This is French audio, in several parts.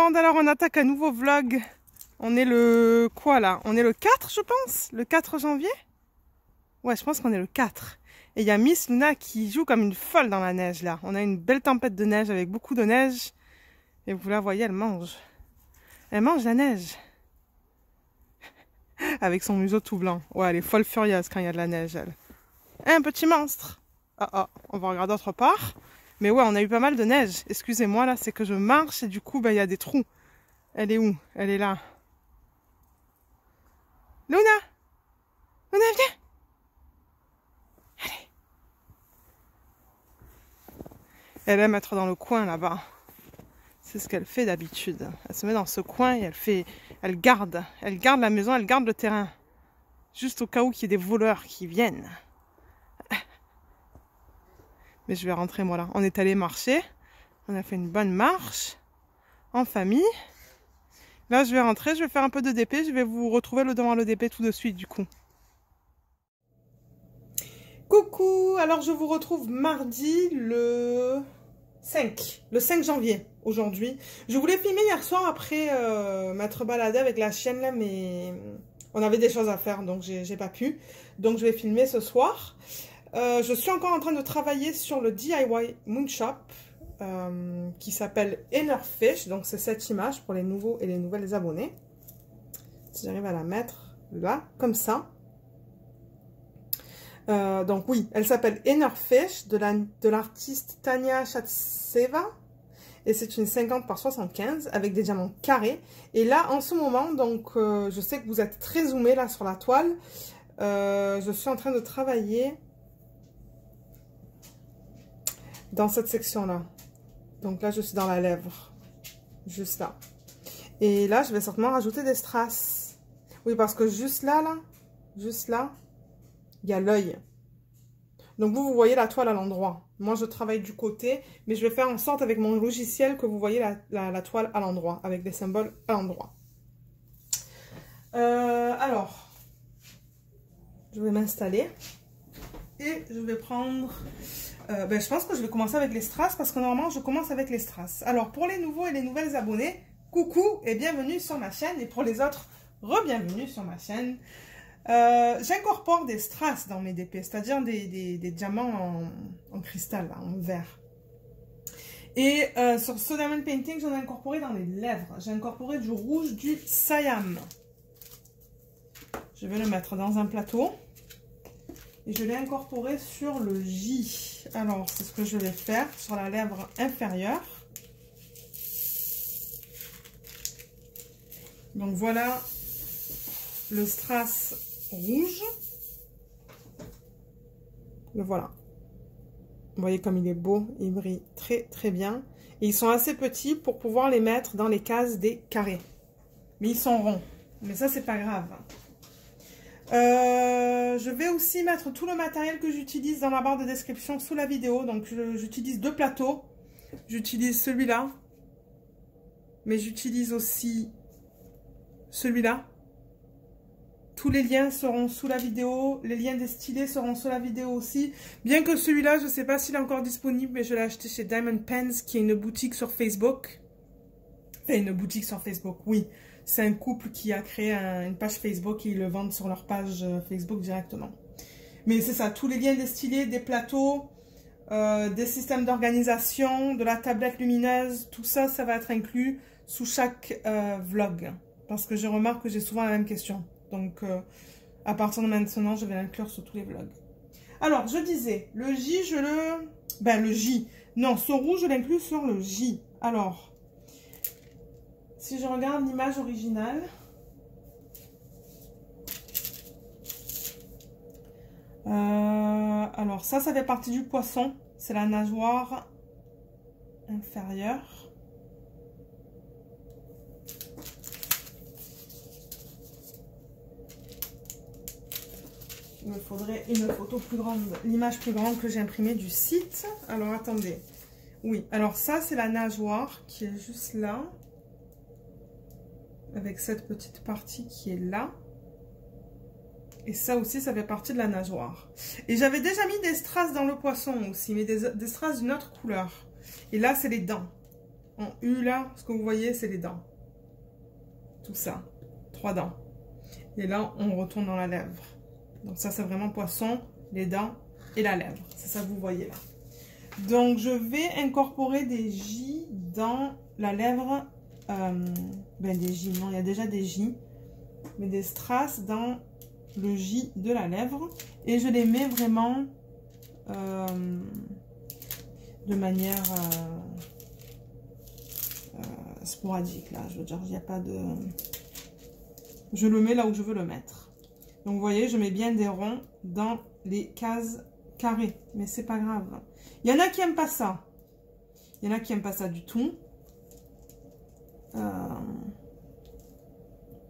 monde, alors on attaque un nouveau vlog. On est le quoi là? On est le 4 je pense? Le 4 janvier? Ouais, je pense qu'on est le 4. Et il y a Miss Luna qui joue comme une folle dans la neige là. On a une belle tempête de neige avec beaucoup de neige. Et vous la voyez, elle mange. Elle mange la neige. Avec son museau tout blanc. Ouais, elle est folle furieuse quand il y a de la neige, elle. Un petit monstre. Ah ah, on va regarder autre part. Mais ouais, on a eu pas mal de neige. Excusez-moi, là, c'est que je marche et du coup, il y a des trous. Elle est où? Elle est là. Luna! Luna, viens! Allez! Elle aime être dans le coin, là-bas. C'est ce qu'elle fait d'habitude. Elle se met dans ce coin et elle garde la maison, elle garde le terrain. Juste au cas où qu'il y ait des voleurs qui viennent. Mais je vais rentrer moi là. On est allé marcher. On a fait une bonne marche. En famille. Là je vais rentrer. Je vais faire un peu de DP. Je vais vous retrouver devant le DP tout de suite du coup. Coucou. Alors je vous retrouve mardi le 5 janvier aujourd'hui. Je voulais filmer hier soir après m'être baladée avec la chienne là. Mais on avait des choses à faire donc j'ai pas pu. Donc je vais filmer ce soir. Je suis encore en train de travailler sur le DIY Moonshop qui s'appelle Innerfish. Donc c'est cette image pour les nouveaux et les nouvelles abonnés. Si j'arrive à la mettre là, comme ça. Donc oui, elle s'appelle Innerfish de l'artiste Tania Shatseva. Et c'est une 50 par 75 avec des diamants carrés. Et là, en ce moment, donc je sais que vous êtes très zoomé là sur la toile. Je suis en train de travailler dans cette section-là. Donc là, je suis dans la lèvre. Juste là. Et là, je vais certainement rajouter des strass. Oui, parce que juste là, il y a l'œil. Donc vous voyez la toile à l'endroit. Moi, je travaille du côté, mais je vais faire en sorte avec mon logiciel que vous voyez la toile à l'endroit, avec des symboles à l'endroit. Alors, je vais m'installer. Et je vais prendre... je pense que je vais commencer avec les strass parce que normalement je commence avec les strass. Alors pour les nouveaux et les nouvelles abonnés, coucou et bienvenue sur ma chaîne. Et pour les autres, re-bienvenue sur ma chaîne. J'incorpore des strass dans mes DP, c'est-à-dire des diamants en cristal, là, en verre. Et sur ce diamond painting, j'en ai incorporé dans les lèvres. J'ai incorporé du rouge du Siam. Je vais le mettre dans un plateau. Et je l'ai incorporé sur le J. Alors, c'est ce que je vais faire sur la lèvre inférieure. Donc, voilà le strass rouge. Le voilà. Vous voyez comme il est beau, il brille très très bien. Et ils sont assez petits pour pouvoir les mettre dans les cases des carrés. Mais ils sont ronds. Mais ça, c'est pas grave. Je vais aussi mettre tout le matériel que j'utilise dans la barre de description sous la vidéo. Donc j'utilise deux plateaux. J'utilise celui-là. Mais j'utilise aussi celui-là. Tous les liens seront sous la vidéo. Les liens des stylés seront sous la vidéo aussi. Bien que celui-là, je ne sais pas s'il est encore disponible. Mais je l'ai acheté chez Diamond Pens, qui est une boutique sur Facebook. Enfin, une boutique sur Facebook, oui. C'est un couple qui a créé une page Facebook et ils le vendent sur leur page Facebook directement. Mais c'est ça, tous les liens des stylés, des plateaux, des systèmes d'organisation, de la tablette lumineuse, tout ça, ça va être inclus sous chaque vlog. Parce que je remarque que j'ai souvent la même question. Donc, à partir de maintenant, je vais l'inclure sur tous les vlogs. Alors, je disais, le J, le J. Non, ce rouge, je l'inclus sur le J. Alors... Si je regarde l'image originale, alors ça fait partie du poisson, c'est la nageoire inférieure. Il me faudrait une photo plus grande, l'image plus grande que j'ai imprimée du site. Alors attendez, oui, alors ça c'est la nageoire qui est juste là. Avec cette petite partie qui est là. Et ça aussi, ça fait partie de la nageoire. Et j'avais déjà mis des strass dans le poisson aussi, mais des strass d'une autre couleur. Et là, c'est les dents. en U là, ce que vous voyez, c'est les dents. Tout ça. 3 dents. Et là, on retourne dans la lèvre. Donc ça, c'est vraiment poisson, les dents et la lèvre. C'est ça que vous voyez là. Donc, je vais incorporer des J dans la lèvre. Des J, non, il y a déjà des J. Mais des strass dans le J de la lèvre. Et je les mets vraiment de manière sporadique. Là, je veux dire, il n'y a pas de... Je le mets là où je veux le mettre. Donc, vous voyez, je mets bien des ronds dans les cases carrées. Mais c'est pas grave. Il y en a qui n'aiment pas ça. Il y en a qui n'aiment pas ça du tout.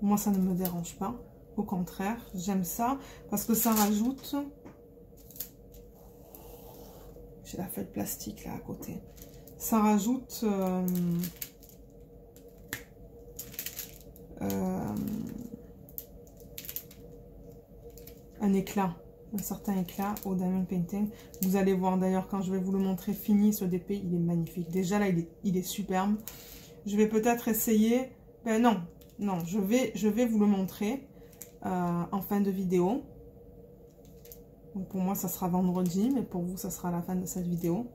Moi, ça ne me dérange pas. Au contraire, j'aime ça parce que ça rajoute... J'ai la feuille de plastique là à côté. Ça rajoute... un éclat, un certain éclat au diamond painting. Vous allez voir d'ailleurs quand je vais vous le montrer fini, ce DP, il est magnifique. Déjà là, il est superbe. Je vais peut-être essayer... Ben non, je vais vous le montrer en fin de vidéo. Donc pour moi, ça sera vendredi, mais pour vous, ça sera à la fin de cette vidéo.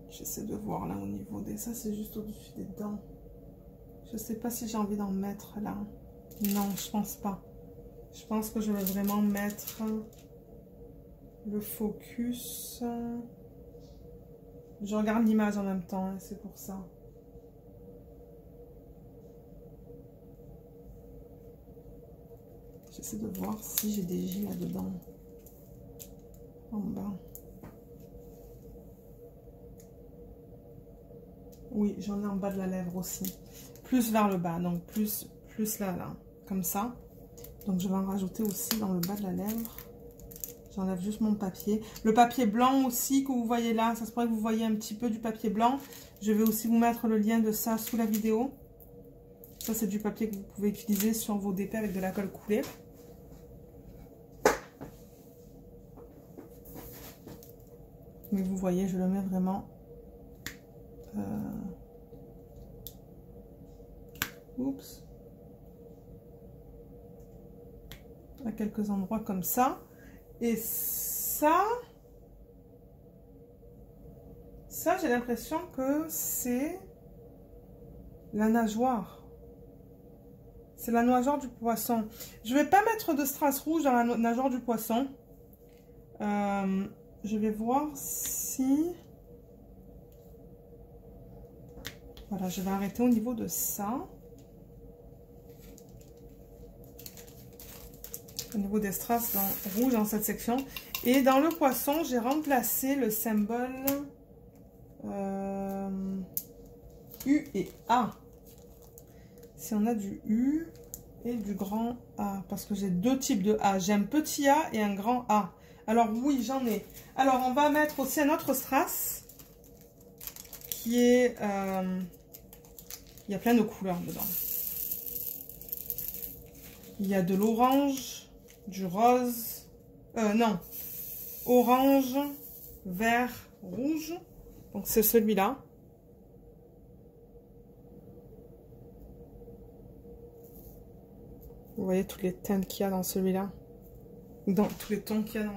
J'essaie de voir là au niveau des... Ça, c'est juste au-dessus des dents. Je sais pas si j'ai envie d'en mettre là. Non, je pense pas. Je pense que je vais vraiment mettre le focus. Je regarde l'image en même temps, hein, c'est pour ça. J'essaie de voir si j'ai des J là-dedans. En bas. Oui, j'en ai en bas de la lèvre aussi. Plus vers le bas, donc plus là, comme ça. Donc je vais en rajouter aussi dans le bas de la lèvre. J'enlève juste mon papier. Le papier blanc aussi que vous voyez là, ça se pourrait que vous voyez un petit peu du papier blanc. Je vais aussi vous mettre le lien de ça sous la vidéo. Ça, c'est du papier que vous pouvez utiliser sur vos DP avec de la colle coulée. Mais vous voyez, je le mets vraiment... Oups. À quelques endroits comme ça. Et ça j'ai l'impression que c'est la nageoire. C'est la nageoire du poisson. Je vais pas mettre de strass rouge dans la nageoire du poisson. Je vais voir si... Voilà, je vais arrêter au niveau de ça. Au niveau des strass rouge dans cette section. Et dans le poisson, j'ai remplacé le symbole U et A. Si on a du U et du grand A. Parce que j'ai deux types de A. J'ai un petit A et un grand A. Alors oui, j'en ai. Alors on va mettre aussi un autre strass. Qui est... il y a plein de couleurs dedans. Il y a de l'orange, du rose, non, orange, vert, rouge. Donc c'est celui-là. Vous voyez toutes les teintes qu'il y a dans celui-là. Dans tous les tons qu'il y a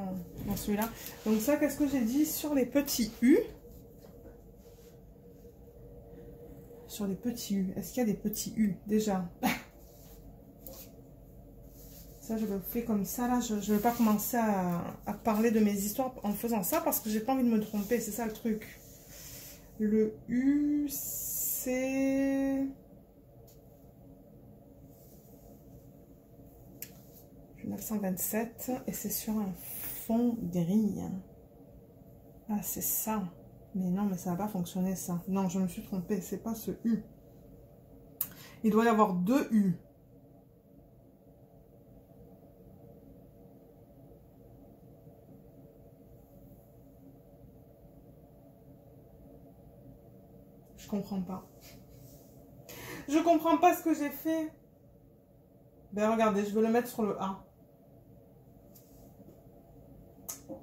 dans celui-là. Donc ça, qu'est-ce que j'ai dit sur les petits U? Sur les petits U. Est-ce qu'il y a des petits U déjà? Ça, je le fais comme ça. Là, je ne vais pas commencer à parler de mes histoires en faisant ça parce que j'ai pas envie de me tromper. C'est ça le truc. Le U, c'est... 927 et c'est sur un fond gris. Ah, c'est ça. Mais non, mais ça va pas fonctionner ça. Non, je me suis trompée. C'est pas ce U. Il doit y avoir deux U. Je comprends pas. Je comprends pas ce que j'ai fait. Ben regardez, je vais le mettre sur le A.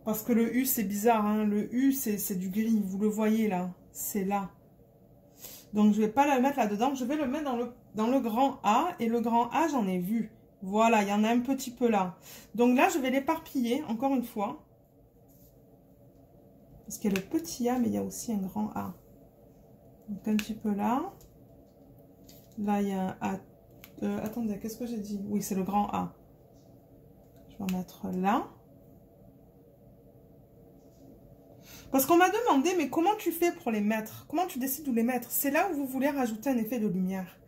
Parce que le U, c'est bizarre, hein. Le U, c'est du gris. Vous le voyez, là. C'est là. Donc, je vais pas le mettre là-dedans. Je vais le mettre dans le grand A. Et le grand A, j'en ai vu. Voilà, il y en a un petit peu là. Donc là, je vais l'éparpiller, encore une fois. Parce qu'il y a le petit A, mais il y a aussi un grand A. Donc, un petit peu là. Là, il y a un A. Attendez, qu'est-ce que j'ai dit? Oui, c'est le grand A. Je vais en mettre là. Parce qu'on m'a demandé, mais comment tu fais pour les mettre? Comment tu décides où les mettre? C'est là où vous voulez rajouter un effet de lumière.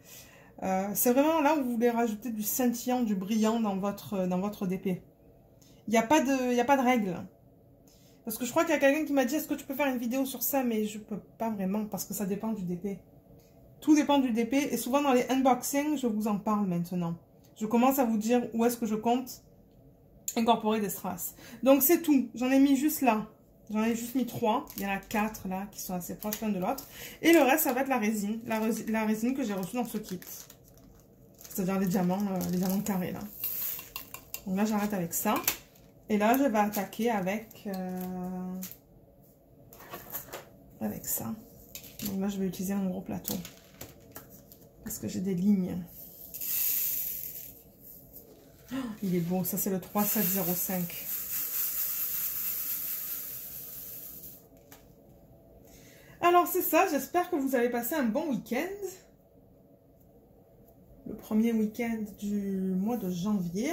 C'est vraiment là où vous voulez rajouter du scintillant, du brillant dans votre DP. Il n'y a pas de règle. Parce que je crois qu'il y a quelqu'un qui m'a dit, est-ce que tu peux faire une vidéo sur ça? Mais je peux pas vraiment, parce que ça dépend du DP. Tout dépend du DP. Et souvent dans les unboxings, je vous en parle maintenant. Je commence à vous dire où est-ce que je compte incorporer des strass. Donc c'est tout. J'en ai mis juste là. J'en ai juste mis 3. Il y en a 4 là qui sont assez proches l'un de l'autre. Et le reste, ça va être la résine. La résine que j'ai reçue dans ce kit. C'est-à-dire les diamants carrés là. Donc là, j'arrête avec ça. Et là, je vais attaquer avec ça. Donc là, je vais utiliser un gros plateau. Parce que j'ai des lignes. Oh, il est beau. Ça, c'est le 3705. Alors, c'est ça. J'espère que vous avez passé un bon week-end. Le premier week-end du mois de janvier.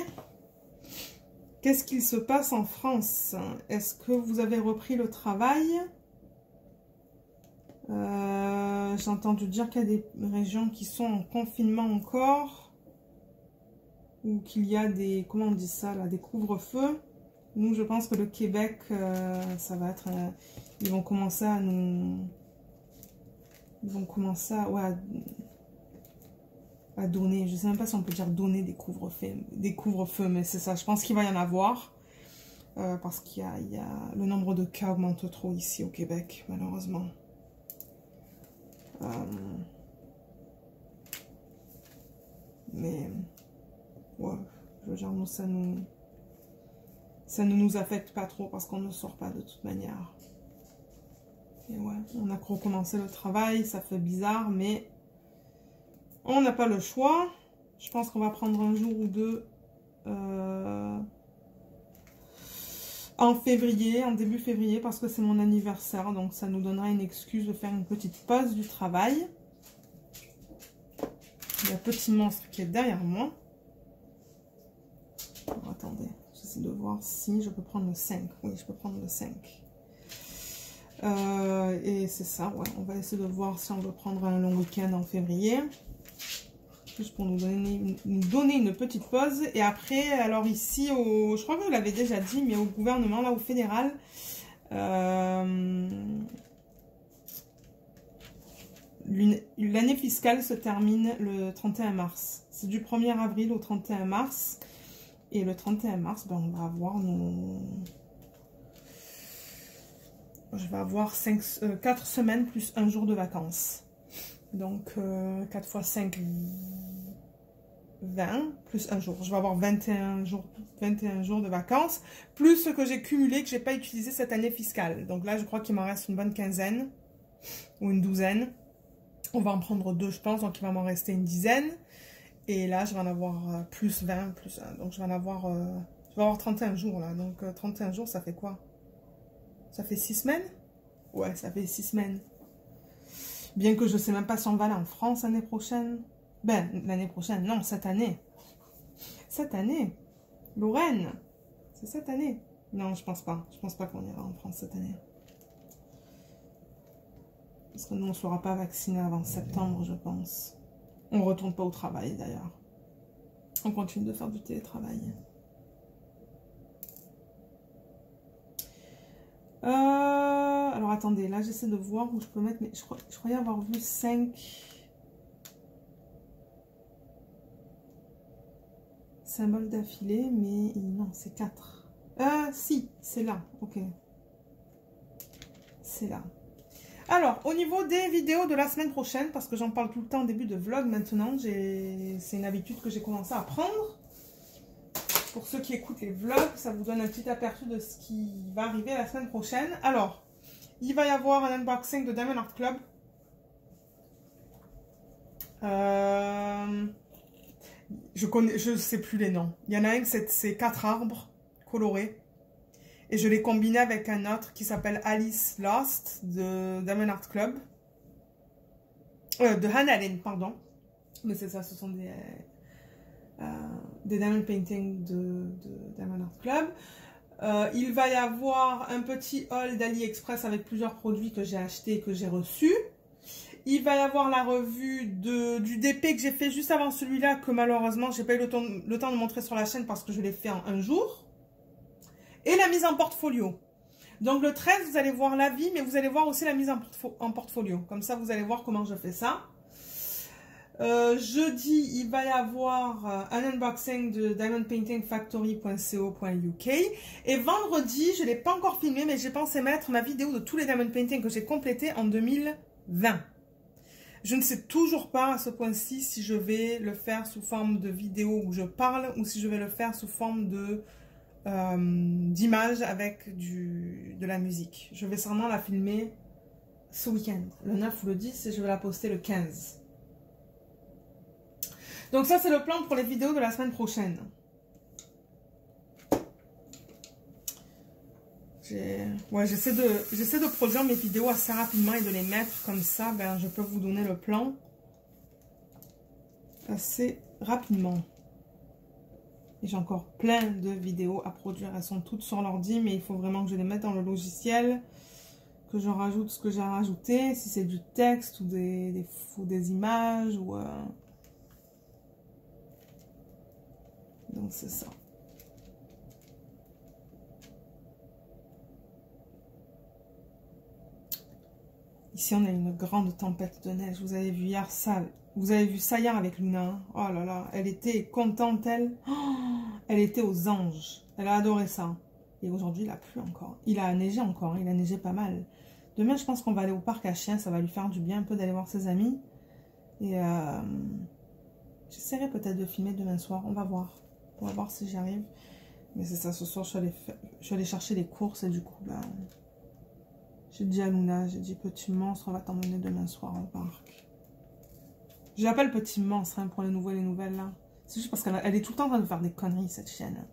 Qu'est-ce qu'il se passe en France? Est-ce que vous avez repris le travail? J'ai entendu dire qu'il y a des régions qui sont en confinement encore. Ou qu'il y a des, comment on dit ça là, des couvre-feux. Nous, je pense que le Québec, ça va être... ils vont commencer à nous... Ils vont commencer à... Ouais, à donner, je ne sais même pas si on peut dire donner des couvre-feux, mais c'est ça, je pense qu'il va y en avoir, parce qu'il y a le nombre de cas augmente trop ici au Québec, malheureusement. Mais, ouais, je veux dire, nous, ça ne nous affecte pas trop, parce qu'on ne sort pas de toute manière. Et ouais, on a recommencé le travail, ça fait bizarre, mais... on n'a pas le choix. Je pense qu'on va prendre un jour ou deux en février, en début février, parce que c'est mon anniversaire. Donc ça nous donnera une excuse de faire une petite pause du travail. Il y a un petit monstre qui est derrière moi. Alors, attendez, j'essaie de voir si je peux prendre le 5. Oui, je peux prendre le 5. Et c'est ça, ouais. On va essayer de voir si on veut prendre un long week-end en février. Juste pour nous donner une petite pause. Et après, alors ici, je crois que je l'avais déjà dit, mais au gouvernement, là, au fédéral, l'année fiscale se termine le 31 mars. C'est du 1er avril au 31 mars. Et le 31 mars, ben, on va avoir nos... Je vais avoir 4 semaines plus un jour de vacances. Donc, 4 fois 5, 20, plus un jour. Je vais avoir 21 jours de vacances, plus ce que j'ai cumulé, que je n'ai pas utilisé cette année fiscale. Donc là, je crois qu'il m'en reste une bonne quinzaine, ou une douzaine. On va en prendre 2, je pense, donc il va m'en rester une dizaine. Et là, je vais en avoir plus 20, plus 1. Donc, je vais avoir 31 jours, là. Donc, 31 jours, ça fait quoi? Ça fait 6 semaines? Ouais, ça fait 6 semaines. Bien que je ne sais même pas si on va aller en France l'année prochaine. Ben, l'année prochaine, non, cette année. Cette année. Lorraine. C'est cette année. Non, je pense pas. Je pense pas qu'on ira en France cette année. Parce que nous, on ne sera pas vaccinés avant septembre, je pense. On ne retourne pas au travail, d'ailleurs. On continue de faire du télétravail. Alors attendez, là j'essaie de voir où je peux mettre, mais je croyais avoir vu 5 symboles d'affilée, mais non, c'est 4. Si, c'est là, ok. C'est là. Alors, au niveau des vidéos de la semaine prochaine, parce que j'en parle tout le temps en début de vlog maintenant, c'est une habitude que j'ai commencé à prendre. pour ceux qui écoutent les vlogs, ça vous donne un petit aperçu de ce qui va arriver la semaine prochaine. Alors, il va y avoir un unboxing de Diamond Art Club. Je sais plus les noms. Il y en a un, c'est 4 arbres colorés. Et je l'ai combiné avec un autre qui s'appelle Alice Lost de Diamond Art Club. De Hannah Lynn, pardon. Mais c'est ça, ce sont des diamond paintings de Diamond Art Club. Il va y avoir un petit haul d'AliExpress avec plusieurs produits que j'ai achetés et que j'ai reçus. Il va y avoir la revue du DP que j'ai fait juste avant celui-là, que malheureusement, j'ai pas eu le temps de montrer sur la chaîne parce que je l'ai fait en un jour. Et la mise en portfolio. Donc le 13, vous allez voir l'avis, mais vous allez voir aussi la mise en portfolio. Comme ça, vous allez voir comment je fais ça. Jeudi, il va y avoir un unboxing de diamondpaintingfactory.co.uk. Et vendredi, je ne l'ai pas encore filmé, mais j'ai pensé mettre ma vidéo de tous les diamond paintings que j'ai complétés en 2020. Je ne sais toujours pas à ce point-ci si je vais le faire sous forme de vidéo où je parle ou si je vais le faire sous forme d'image avec de la musique. Je vais sûrement la filmer ce week-end, le 9 ou le 10, et je vais la poster le 15. Donc ça, c'est le plan pour les vidéos de la semaine prochaine. J'essaie de produire mes vidéos assez rapidement et de les mettre comme ça, ben, je peux vous donner le plan assez rapidement. Et j'ai encore plein de vidéos à produire. Elles sont toutes sur l'ordi, mais il faut vraiment que je les mette dans le logiciel, que je rajoute ce que j'ai à rajouter, si c'est du texte ou des images. Donc c'est ça. Ici, on a une grande tempête de neige. Vous avez vu hier ça. Vous avez vu ça hier avec Luna. Hein. Oh là là, elle était contente, elle. Oh, elle était aux anges. Elle a adoré ça. Et aujourd'hui, il a plu encore. Il a neigé encore. Hein. Il a neigé pas mal. Demain, je pense qu'on va aller au parc à chiens. Ça va lui faire du bien un peu d'aller voir ses amis. Et j'essaierai peut-être de filmer demain soir. On va voir. On va voir si j'y arrive. Mais c'est ça, ce soir, je suis allée chercher les courses. Et du coup, ben... j'ai dit à Luna, j'ai dit petit monstre, on va t'emmener demain soir au parc. Je l'appelle petit monstre hein, pour les nouveaux et les nouvelles là. C'est juste parce qu'elle est tout le temps en train de faire des conneries cette chienne.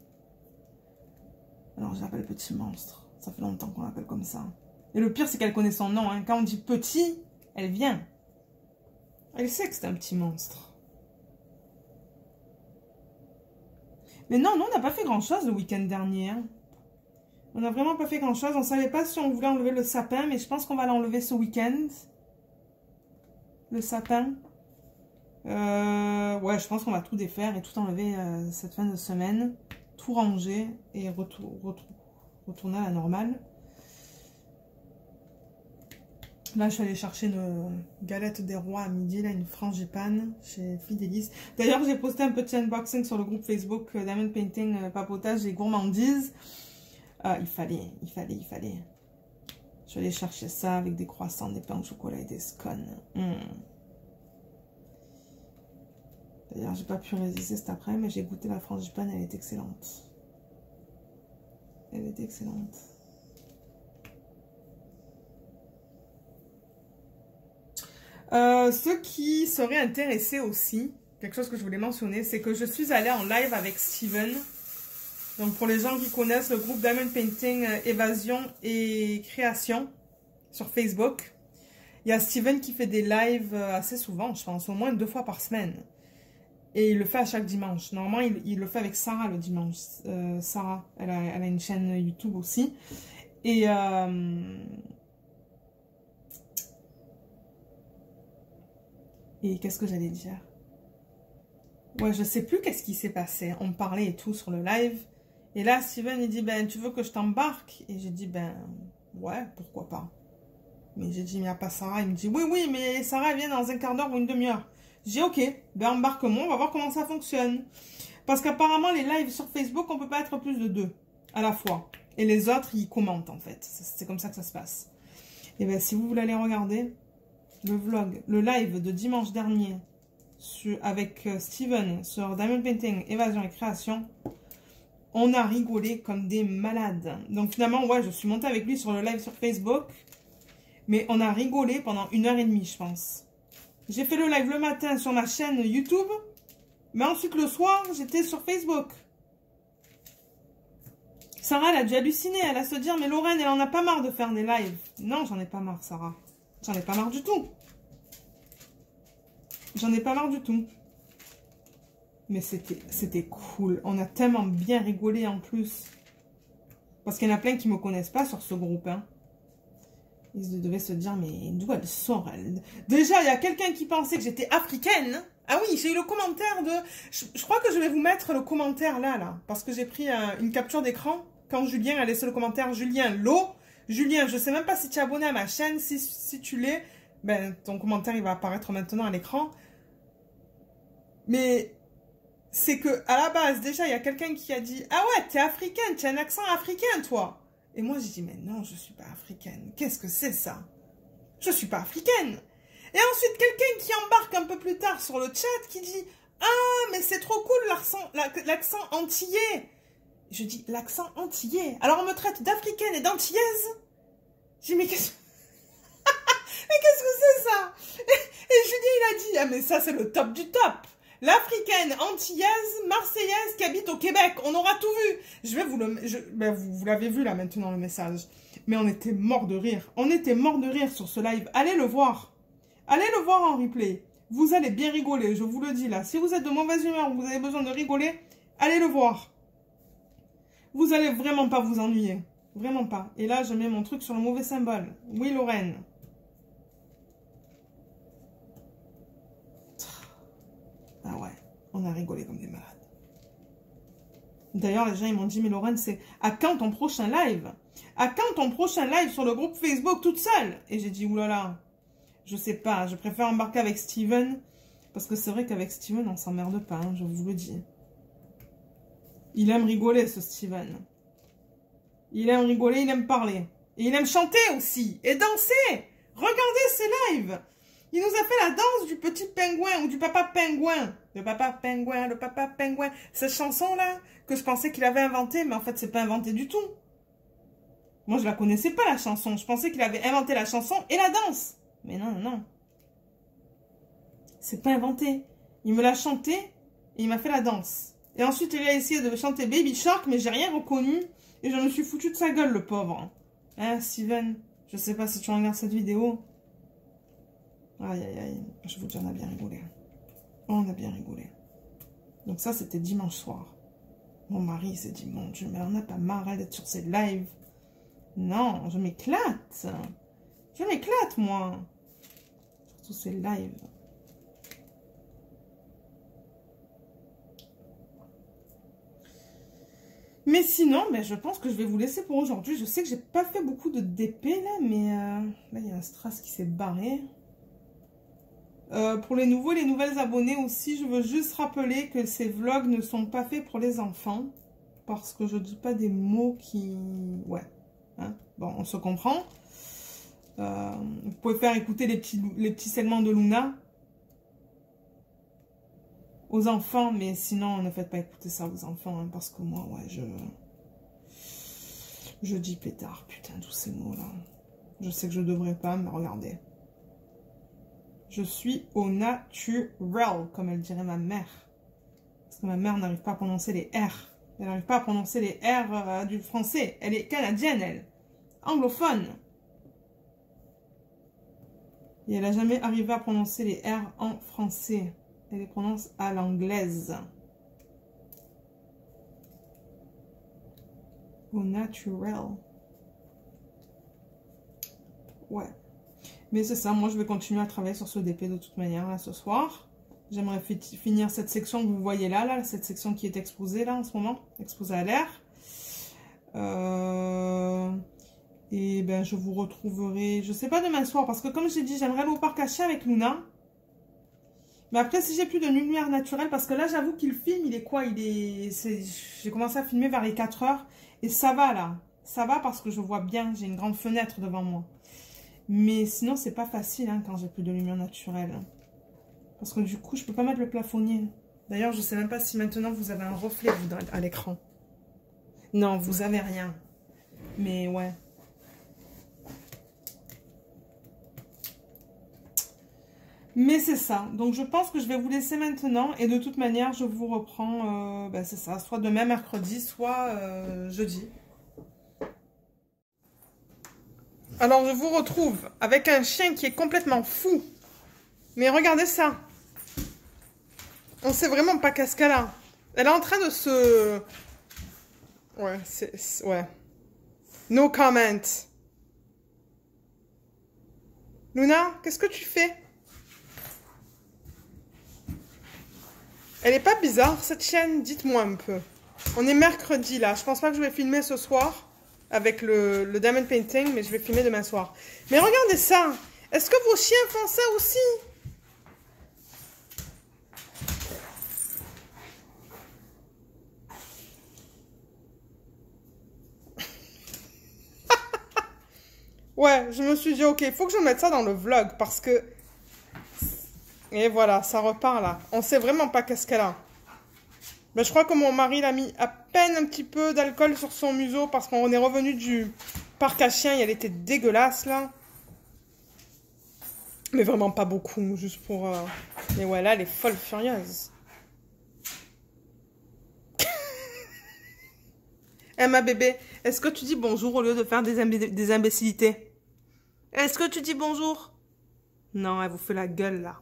Alors je l'appelle petit monstre. Ça fait longtemps qu'on l'appelle comme ça. Et le pire c'est qu'elle connaît son nom. Hein. Quand on dit petit, elle vient. Elle sait que c'est un petit monstre. Mais non, on n'a pas fait grand chose le week-end dernier. Hein. On n'a vraiment pas fait grand chose. On ne savait pas si on voulait enlever le sapin, mais je pense qu'on va l'enlever ce week-end. Le sapin. Ouais, je pense qu'on va tout défaire et tout enlever cette fin de semaine. Tout ranger et retourner à la normale. Là, je suis allée chercher une galette des rois à midi, là, une frangipane chez Fidelis. D'ailleurs, j'ai posté un petit unboxing sur le groupe Facebook Diamond Painting Papotage et Gourmandises. Il fallait. Je suis allée chercher ça avec des croissants, des pains au chocolat et des scones. D'ailleurs, j'ai pas pu résister cet après, mais j'ai goûté la frangipane, elle est excellente. Elle est excellente. Ceux qui seraient intéressés aussi, quelque chose que je voulais mentionner, c'est que je suis allée en live avec Steven. Donc pour les gens qui connaissent le groupe Diamond Painting Évasion et Création sur Facebook, il y a Steven qui fait des lives assez souvent, je pense, au moins 2 fois par semaine. Et il le fait à chaque dimanche. Normalement, il le fait avec Sarah le dimanche. Sarah, elle a une chaîne YouTube aussi. Et qu'est-ce que j'allais dire? Ouais, je sais plus qu'est-ce qui s'est passé. On me parlait et tout sur le live. Et là, Steven, il dit, ben, tu veux que je t'embarque? Et j'ai dit, ben, ouais, pourquoi pas. Mais j'ai dit, il n'y a pas Sarah. Il me dit, oui, mais Sarah, elle vient dans un quart d'heure ou une demi-heure. J'ai dit, ok, ben, embarque-moi, on va voir comment ça fonctionne. Parce qu'apparemment, les lives sur Facebook, on peut pas être plus de 2 à la fois. Et les autres, ils commentent, en fait. C'est comme ça que ça se passe. Et ben, si vous voulez aller regarder le vlog, le live de dimanche dernier, avec Steven sur Diamond Painting, Évasion et Création, On a rigolé comme des malades. Donc finalement, ouais, je suis montée avec lui sur le live sur Facebook. Mais on a rigolé pendant 1h30, je pense. J'ai fait le live le matin sur ma chaîne YouTube. Mais ensuite, le soir, j'étais sur Facebook. Sarah, elle a dû halluciner. Elle a se dire, mais Lorraine, elle en a pas marre de faire des lives. Non, j'en ai pas marre, Sarah. J'en ai pas marre du tout. J'en ai pas marre du tout. Mais c'était cool. On a tellement bien rigolé en plus. Parce qu'il y en a plein qui ne me connaissent pas sur ce groupe. Hein. Ils devaient se dire, mais d'où elle sort elle? Déjà, il y a quelqu'un qui pensait que j'étais africaine. Ah oui, j'ai eu le commentaire de... Je crois que je vais vous mettre le commentaire là. Parce que j'ai pris une capture d'écran. Quand Julien a laissé le commentaire, Julien Lo. Julien, je ne sais même pas si tu es abonné à ma chaîne. Si tu l'es, ben, ton commentaire il va apparaître maintenant à l'écran. Mais... c'est que à la base, déjà, il y a quelqu'un qui a dit « Ah ouais, t'es africaine, tu as un accent africain, toi !» Et moi, j'ai dit « Mais non, je suis pas africaine. Qu'est-ce que c'est ça? Je suis pas africaine !» Et ensuite, quelqu'un qui embarque un peu plus tard sur le chat qui dit « Ah, mais c'est trop cool l'accent antillais !» Je dis « L'accent antillais ?» Alors, on me traite d'africaine et d'antillaise. J'ai dit « Mais qu'est-ce que c'est ça ?» Et Julien, il a dit « Ah, mais ça, c'est le top du top !» L'africaine antillaise, marseillaise qui habite au Québec. On aura tout vu. Je vais vous le... ben vous l'avez vu là maintenant le message. Mais on était mort de rire. On était mort de rire sur ce live. Allez le voir. Allez le voir en replay. Vous allez bien rigoler, je vous le dis là. Si vous êtes de mauvaise humeur, vous avez besoin de rigoler, allez le voir. Vous allez vraiment pas vous ennuyer. Vraiment pas. Et là, je mets mon truc sur le mauvais symbole. Oui, Lorraine. Ah ouais, on a rigolé comme des malades. D'ailleurs, les gens, ils m'ont dit, mais Lorraine, c'est à quand ton prochain live? À quand ton prochain live sur le groupe Facebook toute seule? Et j'ai dit, oulala, je sais pas, je préfère embarquer avec Steven. Parce que c'est vrai qu'avec Steven, on s'emmerde pas, hein, je vous le dis. Il aime rigoler, ce Steven. Il aime rigoler, il aime parler. Et il aime chanter aussi, et danser. Regardez ses lives. Il nous a fait la danse du petit pingouin ou du papa pingouin. Le papa pingouin, le papa pingouin. Cette chanson-là, que je pensais qu'il avait inventée, mais en fait, c'est pas inventé du tout. Moi, je la connaissais pas, la chanson. Je pensais qu'il avait inventé la chanson et la danse. Mais non, non. C'est pas inventé. Il me l'a chanté et il m'a fait la danse. Et ensuite, il a essayé de chanter Baby Shark, mais j'ai rien reconnu. Et je me suis foutu de sa gueule, le pauvre. Hein, Steven? Je sais pas si tu regardes cette vidéo. Aïe, aïe, aïe. Je vous dis, on a bien rigolé. On a bien rigolé. Donc ça, c'était dimanche soir. Mon mari s'est dit, mon Dieu, mais on n'a pas marre d'être sur ces lives. Non, je m'éclate. Je m'éclate, moi. Surtout ces lives. Mais sinon, ben, je pense que je vais vous laisser pour aujourd'hui. Je sais que j'ai pas fait beaucoup de DP, là, mais là, il y a un strass qui s'est barré. Pour les nouveaux et les nouvelles abonnés aussi, je veux juste rappeler que ces vlogs ne sont pas faits pour les enfants. Parce que je dis pas des mots qui... Ouais. Hein? Bon, on se comprend. Vous pouvez faire écouter les petits segments de Luna aux enfants. Mais sinon, ne faites pas écouter ça aux enfants. Hein, parce que moi, ouais, je dis pétard. Putain, tous ces mots-là. Je sais que je devrais pas, mais regardez. Je suis au naturel, comme elle dirait ma mère. Parce que ma mère n'arrive pas à prononcer les R. Elle n'arrive pas à prononcer les R du français. Elle est canadienne, elle. Anglophone. Et elle n'a jamais arrivé à prononcer les R en français. Elle les prononce à l'anglaise. Au naturel. Ouais. Mais c'est ça, moi je vais continuer à travailler sur ce DP de toute manière là ce soir. J'aimerais finir cette section que vous voyez là, cette section qui est exposée là en ce moment, exposée à l'air. Et ben je vous retrouverai, je sais pas demain soir, parce que comme j'ai dit, j'aimerais aller au parc à chiens avec Luna. Mais après si j'ai plus de lumière naturelle, parce que là j'avoue qu'il filme, il est quoi? J'ai commencé à filmer vers les 4 heures. Et ça va là, ça va parce que je vois bien, j'ai une grande fenêtre devant moi. Mais sinon, c'est pas facile hein, quand j'ai plus de lumière naturelle. Parce que du coup, je peux pas mettre le plafonnier. D'ailleurs, je sais même pas si maintenant vous avez un reflet vous, à l'écran. Non, vous avez rien. Mais ouais. Mais c'est ça. Donc, je pense que je vais vous laisser maintenant. Et de toute manière, je vous reprends, ben, c'est ça, soit demain, mercredi, soit jeudi. Alors, je vous retrouve avec un chien qui est complètement fou. Mais regardez ça. On sait vraiment pas qu'est-ce qu'elle a. Elle est en train de se... Ouais, ouais. No comment. Luna, qu'est-ce que tu fais? Elle est pas bizarre, cette chienne? Dites-moi un peu. On est mercredi, là. Je pense pas que je vais filmer ce soir avec le diamond painting, mais je vais filmer demain soir. Mais regardez ça. Est-ce que vos chiens font ça aussi? Ouais, je me suis dit, ok, il faut que je mette ça dans le vlog parce que... Et voilà, ça repart là. On sait vraiment pas qu'est-ce qu'elle a. Mais je crois que mon mari l'a mis à peine un petit peu d'alcool sur son museau parce qu'on est revenu du parc à chiens et elle était dégueulasse là. Mais vraiment pas beaucoup, juste pour... Mais ouais, là, elle est folle furieuse. Eh ma bébé, est-ce que tu dis bonjour au lieu de faire des imbécilités? Est-ce que tu dis bonjour? Non, elle vous fait la gueule là.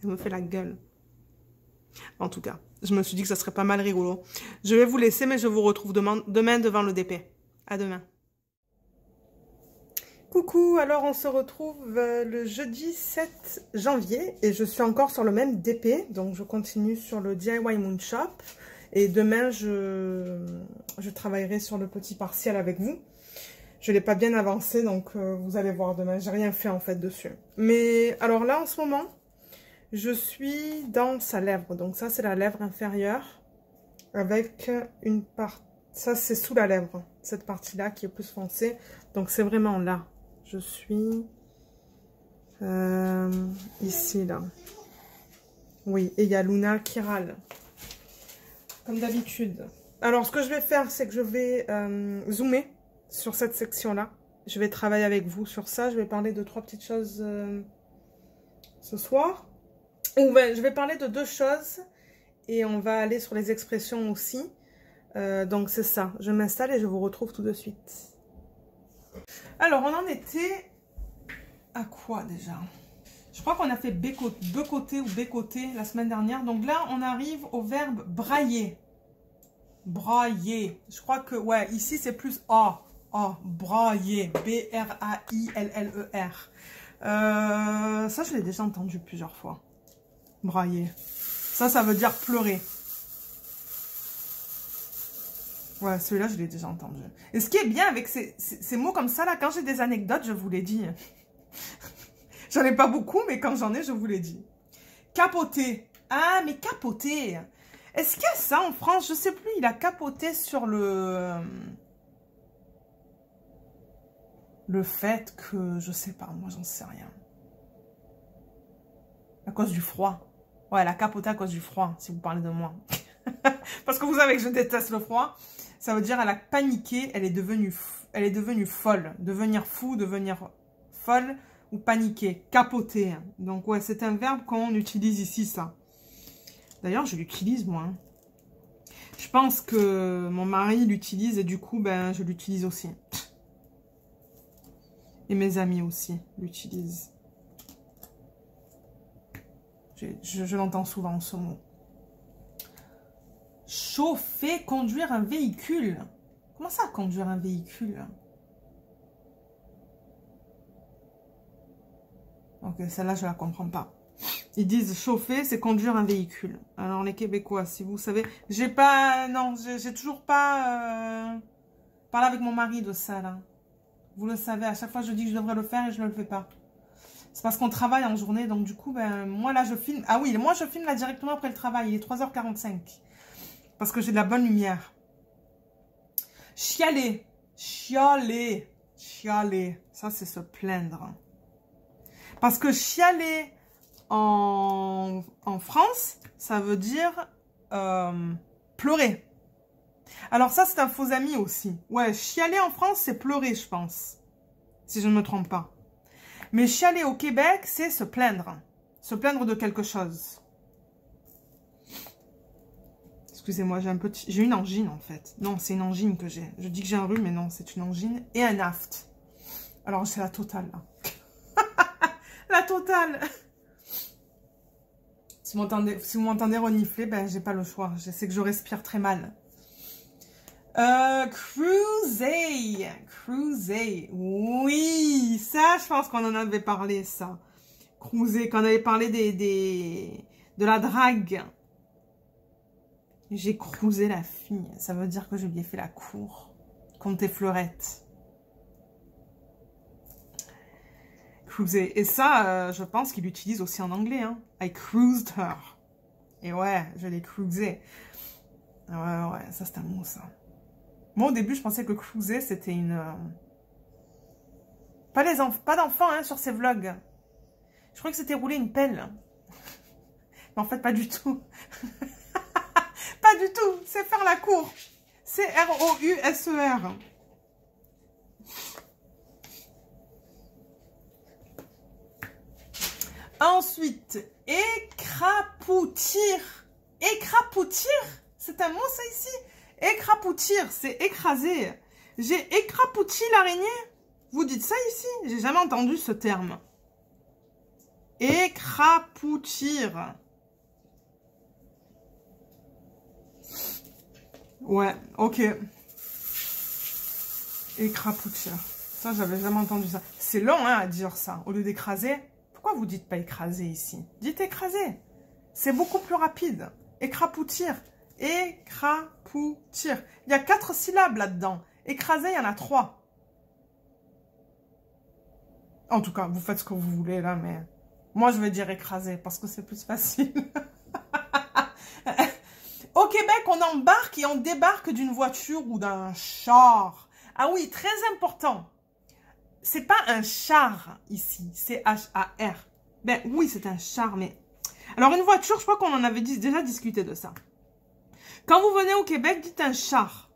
Elle me fait la gueule. En tout cas, je me suis dit que ça serait pas mal rigolo. Je vais vous laisser, mais je vous retrouve demain devant le DP. À demain. Coucou, alors on se retrouve le jeudi 7 janvier et je suis encore sur le même DP. Donc je continue sur le DIY Moon Shop. Et demain, je travaillerai sur le petit partiel avec vous. Je ne l'ai pas bien avancé, donc vous allez voir demain. J'ai rien fait en fait dessus. Mais alors là, en ce moment, je suis dans sa lèvre. Donc ça, c'est la lèvre inférieure. Avec une partie... Ça, c'est sous la lèvre. Cette partie-là qui est plus foncée. Donc c'est vraiment là. Je suis... ici, là. Oui, et il y a Luna qui râle. Comme d'habitude. Alors, ce que je vais faire, c'est que je vais zoomer sur cette section-là. Je vais travailler avec vous sur ça. Je vais parler de 3 petites choses ce soir. Je vais parler de 2 choses. Et on va aller sur les expressions aussi. Donc, c'est ça. Je m'installe et je vous retrouve tout de suite. Alors, on en était à quoi déjà? Je crois qu'on a fait becoter ou bécoter la semaine dernière. Donc là, on arrive au verbe brailler. Brailler. Je crois que, ouais, ici, c'est plus A. A. Brailler. B-R-A-I-L-L-E-R. Ça, je l'ai déjà entendu plusieurs fois. Brailler. Ça veut dire pleurer. Ouais, celui-là, je l'ai déjà entendu. Et ce qui est bien avec ces mots comme ça, là, quand j'ai des anecdotes, je vous l'ai dit. J'en ai pas beaucoup, mais quand j'en ai, je vous l'ai dit. Capoter. Ah, mais capoter. Est-ce qu'il y a ça en France? Je sais plus. Il a capoté sur le fait que... Je sais pas. Moi, j'en sais rien. À cause du froid. Ouais, elle a capoté à cause du froid, si vous parlez de moi. Parce que vous savez que je déteste le froid. Ça veut dire elle a paniqué. Elle est devenue folle. Devenir fou, devenir folle. Ou paniquer, capoter. Donc ouais, c'est un verbe qu'on utilise ici, ça. D'ailleurs, je l'utilise, moi. Hein. Je pense que mon mari l'utilise et du coup, ben, je l'utilise aussi. Et mes amis aussi l'utilisent. Je l'entends souvent, ce mot. Chauffer, conduire un véhicule. Comment ça, conduire un véhicule ? Ok, celle-là, je la comprends pas. Ils disent chauffer, c'est conduire un véhicule. Alors, les Québécois, si vous savez... J'ai pas... Non, j'ai toujours pas parlé avec mon mari de ça, là. Vous le savez, à chaque fois, je dis que je devrais le faire et je ne le fais pas. C'est parce qu'on travaille en journée, donc du coup, ben, moi, là, je filme... Ah oui, moi, je filme là directement après le travail. Il est 3h45. Parce que j'ai de la bonne lumière. Chialer. Chialer. Chialer. Ça, c'est se plaindre. Parce que chialer en France, ça veut dire pleurer. Alors ça, c'est un faux ami aussi. Ouais, chialer en France, c'est pleurer, je pense. Si je ne me trompe pas. Mais chialer au Québec, c'est se plaindre. Se plaindre de quelque chose. Excusez-moi, j'ai une angine en fait. Non, c'est une angine que j'ai. Je dis que j'ai un rhume, mais non, c'est une angine et un aft. Alors, c'est la totale, là. La totale. Si vous m'entendez renifler, ben, j'ai pas le choix. Je sais que je respire très mal. Cruiser. Cruiser. Oui, ça, je pense qu'on en avait parlé, ça. Cruiser, quand on avait parlé de la drague. J'ai cruisé la fille. Ça veut dire que je lui ai fait la cour. Comptez fleurette. Cruiser. Et ça, je pense qu'il l'utilise aussi en anglais. Hein. I cruised her. Et ouais, je l'ai cruisé. Ouais, ça c'est un mot, ça. Moi, au début, je pensais que cruiser, c'était une... Pas d'enfants, hein, sur ces vlogs. Je croyais que c'était rouler une pelle. Mais en fait, pas du tout. Pas du tout. C'est faire la cour. C'est R-O-U-S-E-R. Ensuite, écrapoutir. Écrapoutir? C'est un mot, ça, ici? Écrapoutir, c'est écraser. J'ai écrapouti l'araignée. Vous dites ça ici? J'ai jamais entendu ce terme. Écrapoutir. Ouais, ok. Écrapoutir. Ça, j'avais jamais entendu ça. C'est long, hein, à dire ça. Au lieu d'écraser, pourquoi vous dites pas écraser ici? Dites écraser. C'est beaucoup plus rapide. Écrapoutir. Écrapoutir. Il y a 4 syllabes là-dedans. Écraser, il y en a 3. En tout cas, vous faites ce que vous voulez là, mais... Moi, je vais dire écraser parce que c'est plus facile. Au Québec, on embarque et on débarque d'une voiture ou d'un char. Ah oui, très important. C'est pas un char ici, c'est H-A-R. Ben oui, c'est un char, mais... Alors, une voiture, je crois qu'on en avait déjà discuté de ça. Quand vous venez au Québec, dites un char.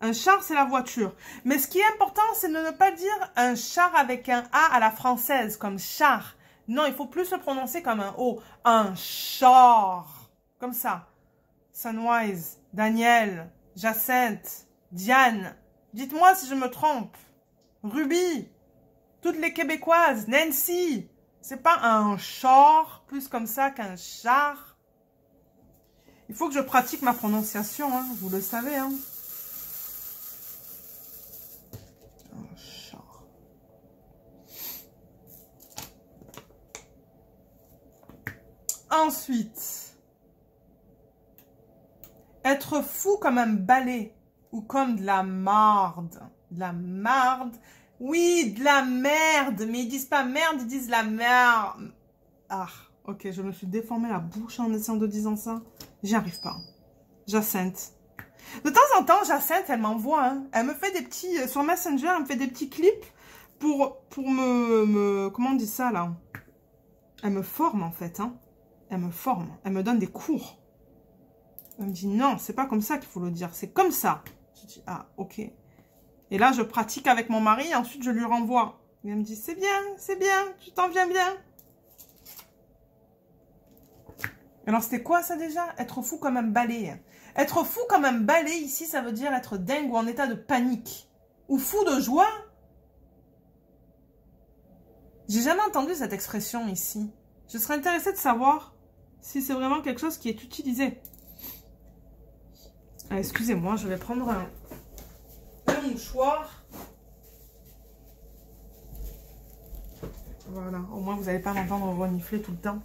Un char, c'est la voiture. Mais ce qui est important, c'est de ne pas dire un char avec un A à la française, comme char. Non, il faut plus le prononcer comme un O. Un char. Comme ça. Sunwise, Daniel, Jacinthe, Diane. Dites-moi si je me trompe. Ruby, toutes les Québécoises, Nancy. C'est pas un char, plus comme ça qu'un char. Il faut que je pratique ma prononciation, hein, vous le savez. Hein. Un char. Ensuite, être fou comme un balai ou comme de la marde. De la marde. Oui, de la merde. Mais ils disent pas merde, ils disent la merde. Ah, ok, je me suis déformé la bouche en essayant de dire ça. J'y arrive pas. Jacinthe. De temps en temps, Jacinthe, elle m'envoie. Hein. Elle me fait des petits... Sur Messenger, elle me fait des petits clips pour me... Comment on dit ça, là? Elle me forme, en fait. Hein. Elle me forme. Elle me donne des cours. Elle me dit, non, c'est pas comme ça qu'il faut le dire. C'est comme ça. Je dis, ah, ok. Et là, je pratique avec mon mari. Et ensuite, je lui renvoie. Et elle me dit, c'est bien, tu t'en viens bien. Alors, c'était quoi ça déjà? Être fou comme un balai. Être fou comme un balai, ici, ça veut dire être dingue ou en état de panique. Ou fou de joie. J'ai jamais entendu cette expression ici. Je serais intéressée de savoir si c'est vraiment quelque chose qui est utilisé. Excusez-moi, je vais prendre un mouchoir. Voilà, au moins vous n'allez pas m'entendre renifler tout le temps.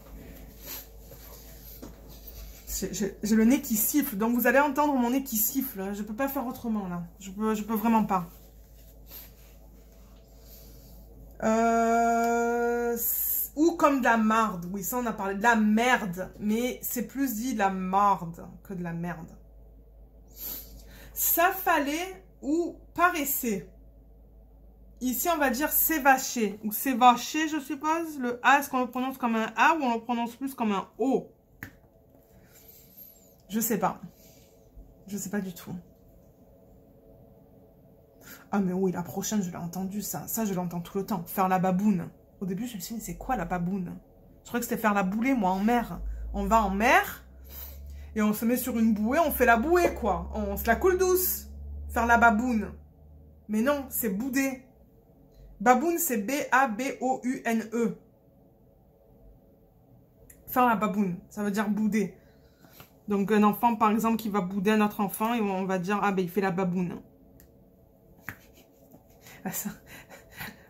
J'ai le nez qui siffle, donc vous allez entendre mon nez qui siffle. Je peux pas faire autrement là. Je peux vraiment pas. Ou comme de la marde. Oui, ça on a parlé de la merde. Mais c'est plus dit de la marde que de la merde. Ça fallait ou paraissait. Ici, on va dire s'évacher. Ou s'évacher, je suppose. Le A, est-ce qu'on le prononce comme un A ou on le prononce plus comme un O? Je sais pas. Je sais pas du tout. Ah mais oui, la prochaine, je l'ai entendu, ça. Ça, je l'entends tout le temps. Faire la baboune. Au début, je me suis dit, mais c'est quoi la baboune? Je croyais que c'était faire la boulée, moi, en mer. On va en mer, et on se met sur une bouée, on fait la bouée, quoi. On se la coule douce. Faire la baboune. Mais non, c'est bouder. Baboune, c'est B-A-B-O-U-N-E. Faire la baboune, ça veut dire bouder. Donc, un enfant, par exemple, qui va bouder un autre enfant, et on va dire, ah ben, il fait la baboune.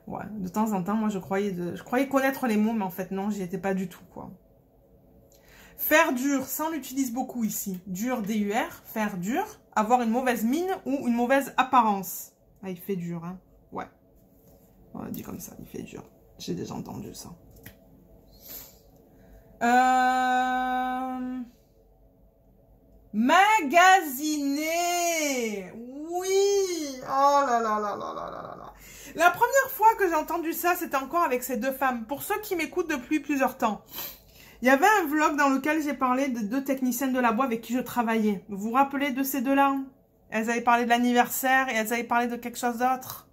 Ouais, de temps en temps, moi, je croyais connaître les mots, mais en fait, non, j'y étais pas du tout, quoi. Faire dur, ça, on l'utilise beaucoup ici. Dur, D-U-R, faire dur. Avoir une mauvaise mine ou une mauvaise apparence. Ah, il fait dur, hein. Ouais. On dit comme ça, il fait dur. J'ai déjà entendu ça. Magasiner. Oui. Oh là là là là là là là. La première fois que j'ai entendu ça, c'était encore avec ces deux femmes. Pour ceux qui m'écoutent depuis plusieurs temps. Il y avait un vlog dans lequel j'ai parlé de deux techniciennes de labo avec qui je travaillais. Vous vous rappelez de ces deux-là? Elles avaient parlé de l'anniversaire et elles avaient parlé de quelque chose d'autre.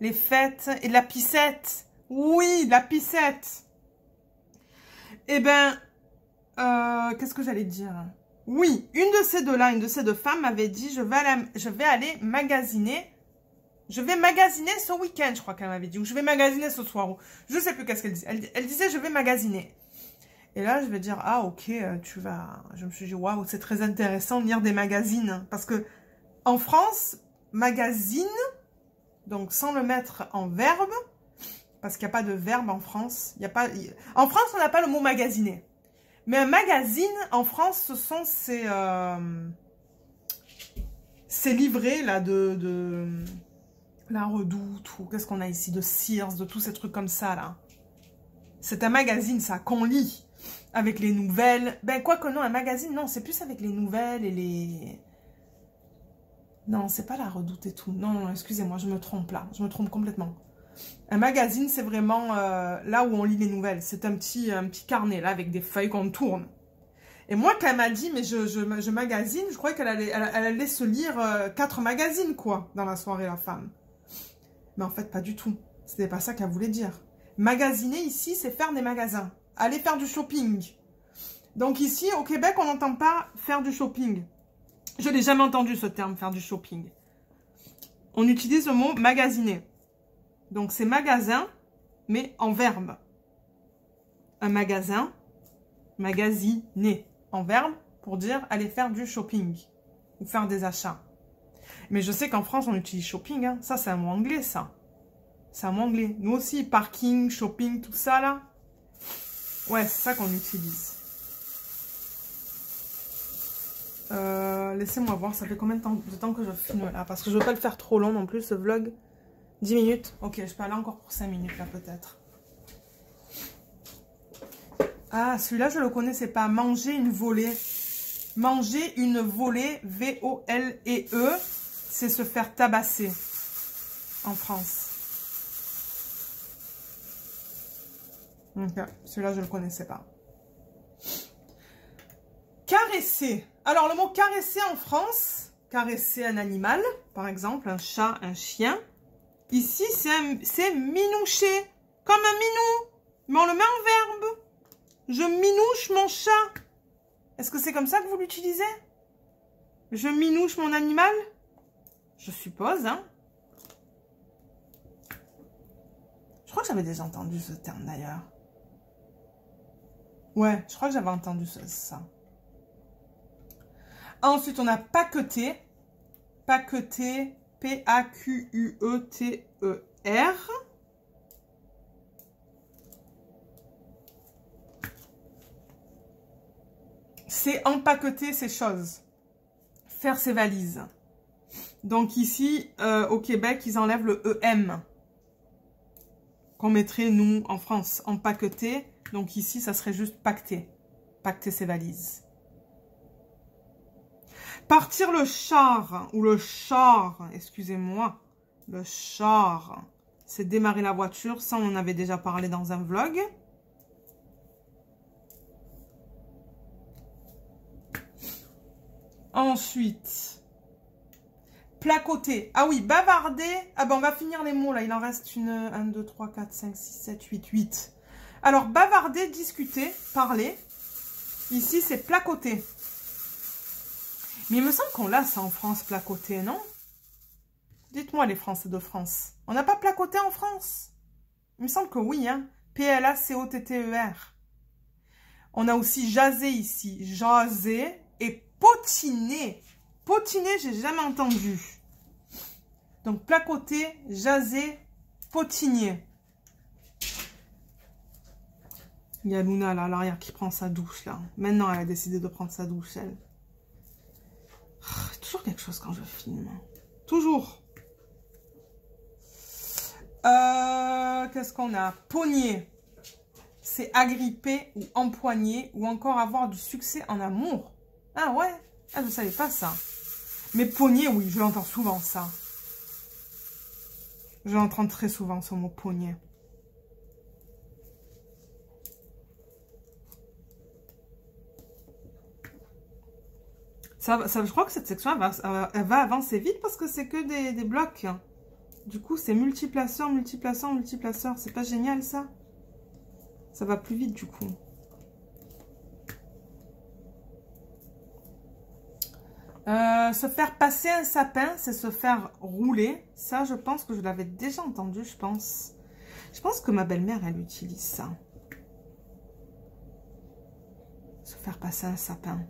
Les fêtes et de la piscette. Oui, de la piscette. Eh ben, qu'est-ce que j'allais dire? Oui, une de ces deux-là, une de ces deux femmes m'avait dit, je vais aller magasiner. Je vais magasiner ce week-end, je crois qu'elle m'avait dit. Ou je vais magasiner ce soir. Je sais plus qu'est-ce qu'elle disait. Elle disait, je vais magasiner. Et là, je vais dire, ah, ok, tu vas... Je me suis dit, waouh, c'est très intéressant de lire des magazines. Parce que, en France, magazine, donc sans le mettre en verbe, parce qu'il n'y a pas de verbe en France. Il y a pas... En France, on n'a pas le mot magasiner. Mais un magazine, en France, ce sont ces livrets, là, de La Redoute, ou qu'est-ce qu'on a ici, de Sears, de tous ces trucs comme ça, là. C'est un magazine, ça, qu'on lit. Avec les nouvelles. Ben, quoi que non, un magazine, non, c'est plus avec les nouvelles et les... Non, c'est pas La Redoute et tout. Non, non, excusez-moi, je me trompe là. Je me trompe complètement. Un magazine, c'est vraiment là où on lit les nouvelles. C'est un petit carnet, là, avec des feuilles qu'on tourne. Et moi, quand elle m'a dit, mais je magasine, je croyais qu'elle allait se lire 4 magazines, quoi, dans la soirée, la femme. Mais en fait, pas du tout. C'était pas ça qu'elle voulait dire. Magasiner, ici, c'est faire des magasins. Aller faire du shopping. Donc ici, au Québec, on n'entend pas faire du shopping. Je n'ai jamais entendu ce terme, faire du shopping. On utilise le mot magasiner. Donc c'est magasin, mais en verbe. Un magasin, magasiner. En verbe, pour dire aller faire du shopping. Ou faire des achats. Mais je sais qu'en France, on utilise shopping. Hein. Ça, c'est un mot anglais, ça. C'est un mot anglais. Nous aussi, parking, shopping, tout ça, là. Ouais, c'est ça qu'on utilise. Laissez-moi voir, ça fait combien de temps que je filme là? Parce que je veux pas le faire trop long non plus, ce vlog. 10 minutes? Ok, je peux aller encore pour 5 minutes là, peut-être. Ah, celui-là, je le connaissais pas. Manger une volée. Manger une volée, V-O-L-E-E, c'est se faire tabasser en France. Ok, celui-là, je ne le connaissais pas. Caresser. Alors, le mot caresser en France, caresser un animal, par exemple, un chat, un chien. Ici, c'est minoucher, comme un minou. Mais on le met en verbe. Je minouche mon chat. Est-ce que c'est comme ça que vous l'utilisez? Je minouche mon animal? Je suppose, hein. Je crois que j'avais déjà entendu ce terme, d'ailleurs. Ouais, je crois que j'avais entendu ça. Ensuite, on a paqueter. Paqueter, P-A-Q-U-E-T-E-R. C'est empaqueter ses choses. Faire ses valises. Donc ici, au Québec, ils enlèvent le EM. Qu'on mettrait, nous, en France, empaqueter. Donc ici, ça serait juste pacter. Pacter ses valises. Partir le char, ou le char, excusez-moi. Le char, c'est démarrer la voiture. Ça, on en avait déjà parlé dans un vlog. Ensuite, placoter. Ah oui, bavarder. Ah ben, on va finir les mots, là. Il en reste une... 1, 2, 3, 4, 5, 6, 7, 8, 8. Alors, bavarder, discuter, parler. Ici, c'est placoter. Mais il me semble qu'on l'a, ça, en France, placoter, non? Dites-moi, les Français de France. On n'a pas placoté en France? Il me semble que oui, hein. P-L-A-C-O-T-T-E-R. On a aussi jaser ici. Jaser et potiner. Potiner, j'ai jamais entendu. Donc, placoter, jaser, potiner. Il y a Luna, là, à l'arrière, qui prend sa douche, là. Maintenant, elle a décidé de prendre sa douche, elle. Toujours quelque chose quand je filme. Toujours. Qu'est-ce qu'on a? Pogner. C'est agripper ou empoigner ou encore avoir du succès en amour. Ah ouais? Ah, je ne savais pas ça. Mais pogner, oui, je l'entends souvent, ça. Je l'entends très souvent, ce mot pogner. Je crois que cette section, elle va avancer vite parce que c'est que des blocs. Du coup, c'est multiplaceur, multiplaceur, multiplaceur. C'est pas génial, ça? Ça va plus vite, du coup. Se faire passer un sapin, c'est se faire rouler. Ça, je pense que je l'avais déjà entendu, je pense. Je pense que ma belle-mère, elle utilise ça. Se faire passer un sapin.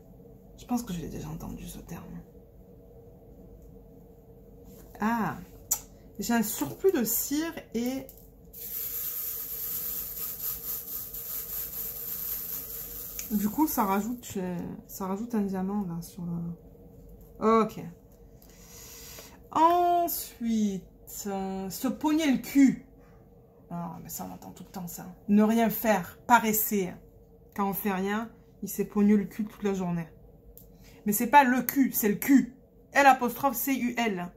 Je pense que je l'ai déjà entendu, ce terme. Ah, j'ai un surplus de cire et... Du coup, ça rajoute un diamant, là, sur le... Ok. Ensuite, se pogner le cul. Ah, mais ça, on entend tout le temps, ça. Ne rien faire, paresser. Quand on fait rien, il s'est pogné le cul toute la journée. Mais c'est pas le cul, c'est le cul. L''C-U-L.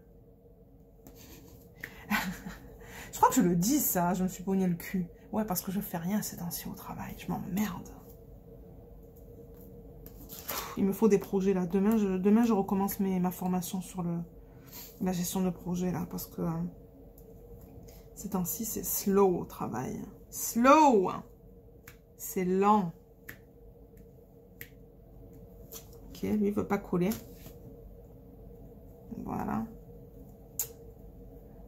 Je crois que je le dis, ça. Je me suis pogné le cul. Ouais, parce que je fais rien ces temps-ci au travail. Je m'emmerde. Il me faut des projets, là. Demain, je recommence ma formation sur la gestion de projet, là. Parce que ces temps-ci, c'est slow au travail. Slow. C'est lent. Ok, lui, il veut pas coller. Voilà.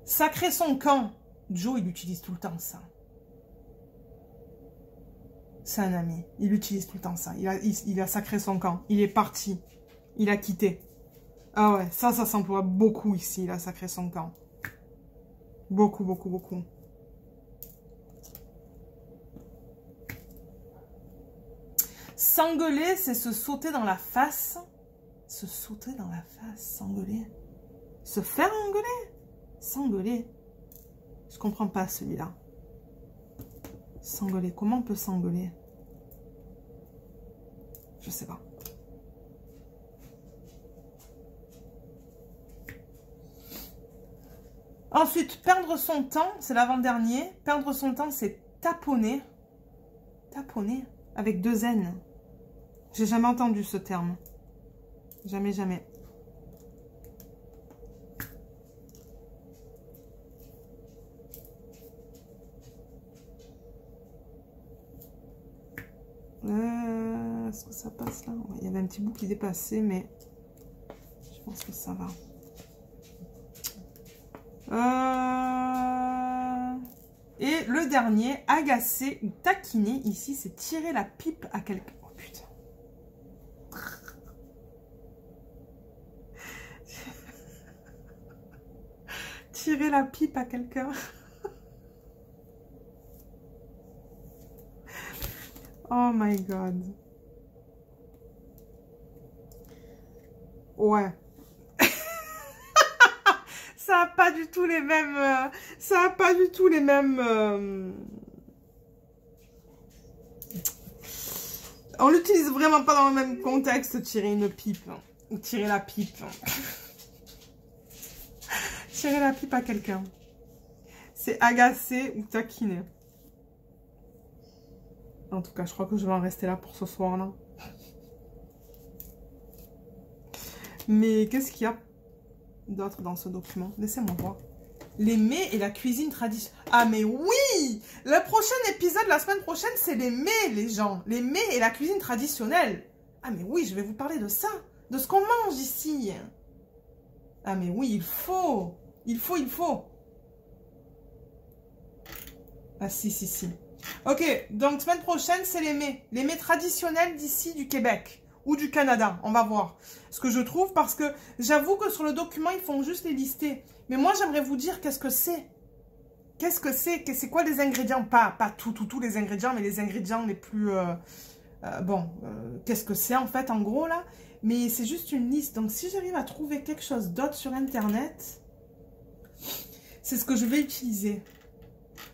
Sacrer son camp. Joe, il utilise tout le temps ça. C'est un ami. Il utilise tout le temps ça. Il a sacré son camp. Il est parti. Il a quitté. Ah ouais, ça s'emploie beaucoup ici. Il a sacré son camp. Beaucoup, beaucoup, beaucoup. S'engueuler, c'est se sauter dans la face. Se sauter dans la face, s'engueuler. Se faire engueuler. S'engueuler. Je comprends pas celui-là. S'engueuler. Comment on peut s'engueuler? Je sais pas. Ensuite, perdre son temps, c'est l'avant-dernier. Perdre son temps, c'est taponner. Taponner avec 2 N. J'ai jamais entendu ce terme. Jamais, jamais. Est-ce que ça passe là? Ouais, il y avait un petit bout qui dépassait, mais je pense que ça va. Et le dernier, agacer ou taquiner. Ici, c'est tirer la pipe à quelqu'un. Oh putain. Tirer la pipe à quelqu'un. Oh my god. Ouais. Ça n'a pas du tout les mêmes... ça n'a pas du tout les mêmes... On l'utilise vraiment pas dans le même contexte, tirer une pipe. Ou tirer la pipe. Tirer la pipe à quelqu'un. C'est agacer ou taquiner. En tout cas, je crois que je vais en rester là pour ce soir-là. Mais qu'est-ce qu'il y a? d'autre dans ce document? Laissez-moi voir. Les mets et la cuisine traditionnelle. Ah, mais oui! Le prochain épisode, la semaine prochaine, c'est les mets, les gens. Les mets et la cuisine traditionnelle. Ah, mais oui, je vais vous parler de ça. De ce qu'on mange ici. Ah, mais oui, il faut. Il faut. Ah, si. Ok, donc semaine prochaine, c'est les mets. Les mets traditionnels d'ici, du Québec. Ou du Canada, on va voir. Ce que je trouve, parce que j'avoue que sur le document, ils font juste les lister. Mais moi, j'aimerais vous dire qu'est-ce que c'est. Qu'est-ce que c'est? C'est quoi les ingrédients? Pas tous les ingrédients, mais les ingrédients les plus... qu'est-ce que c'est en fait, en gros, là? Mais c'est juste une liste. Donc, si j'arrive à trouver quelque chose d'autre sur Internet, c'est ce que je vais utiliser.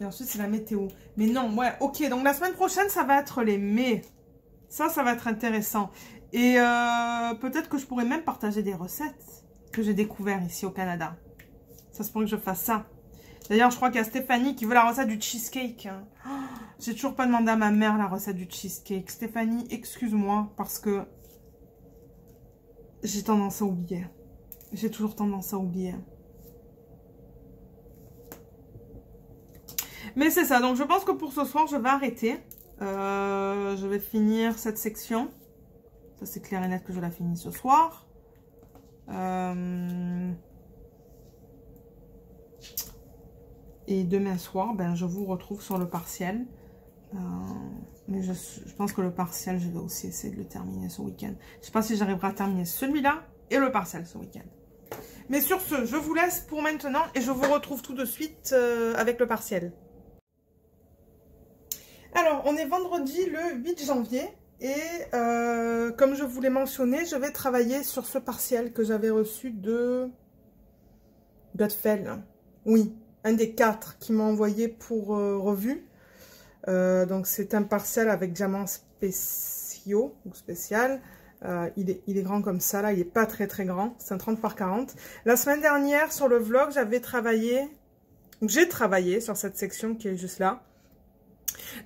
Et ensuite, c'est la météo. Mais non, ouais, ok. Donc, la semaine prochaine, ça va être les mets. Ça va être intéressant. Et peut-être que je pourrais même partager des recettes que j'ai découvertes ici au Canada. Ça se pourrait que je fasse ça. D'ailleurs, je crois qu'il y a Stéphanie qui veut la recette du cheesecake. Oh, j'ai toujours pas demandé à ma mère la recette du cheesecake. Stéphanie, excuse-moi, parce que j'ai tendance à oublier. J'ai toujours tendance à oublier. Mais c'est ça. Donc, je pense que pour ce soir, je vais arrêter. Je vais finir cette section. Ça, c'est clair et net que je la finis ce soir. Et demain soir, ben, je vous retrouve sur le partiel. Mais je pense que le partiel, je vais aussi essayer de le terminer ce week-end. Je ne sais pas si j'arriverai à terminer celui-là et le partiel ce week-end. Mais sur ce, je vous laisse pour maintenant et je vous retrouve tout de suite avec le partiel. Alors, on est vendredi le 8 janvier. Et comme je vous l'ai mentionné, je vais travailler sur ce partiel que j'avais reçu de Gutfeld. Oui, un des 4 qui m'a envoyé pour revue. Donc c'est un partiel avec diamants spéciaux ou spécial. Il est grand comme ça, là, il n'est pas très grand. C'est un 30 par 40. La semaine dernière, sur le vlog, j'ai travaillé sur cette section qui est juste là.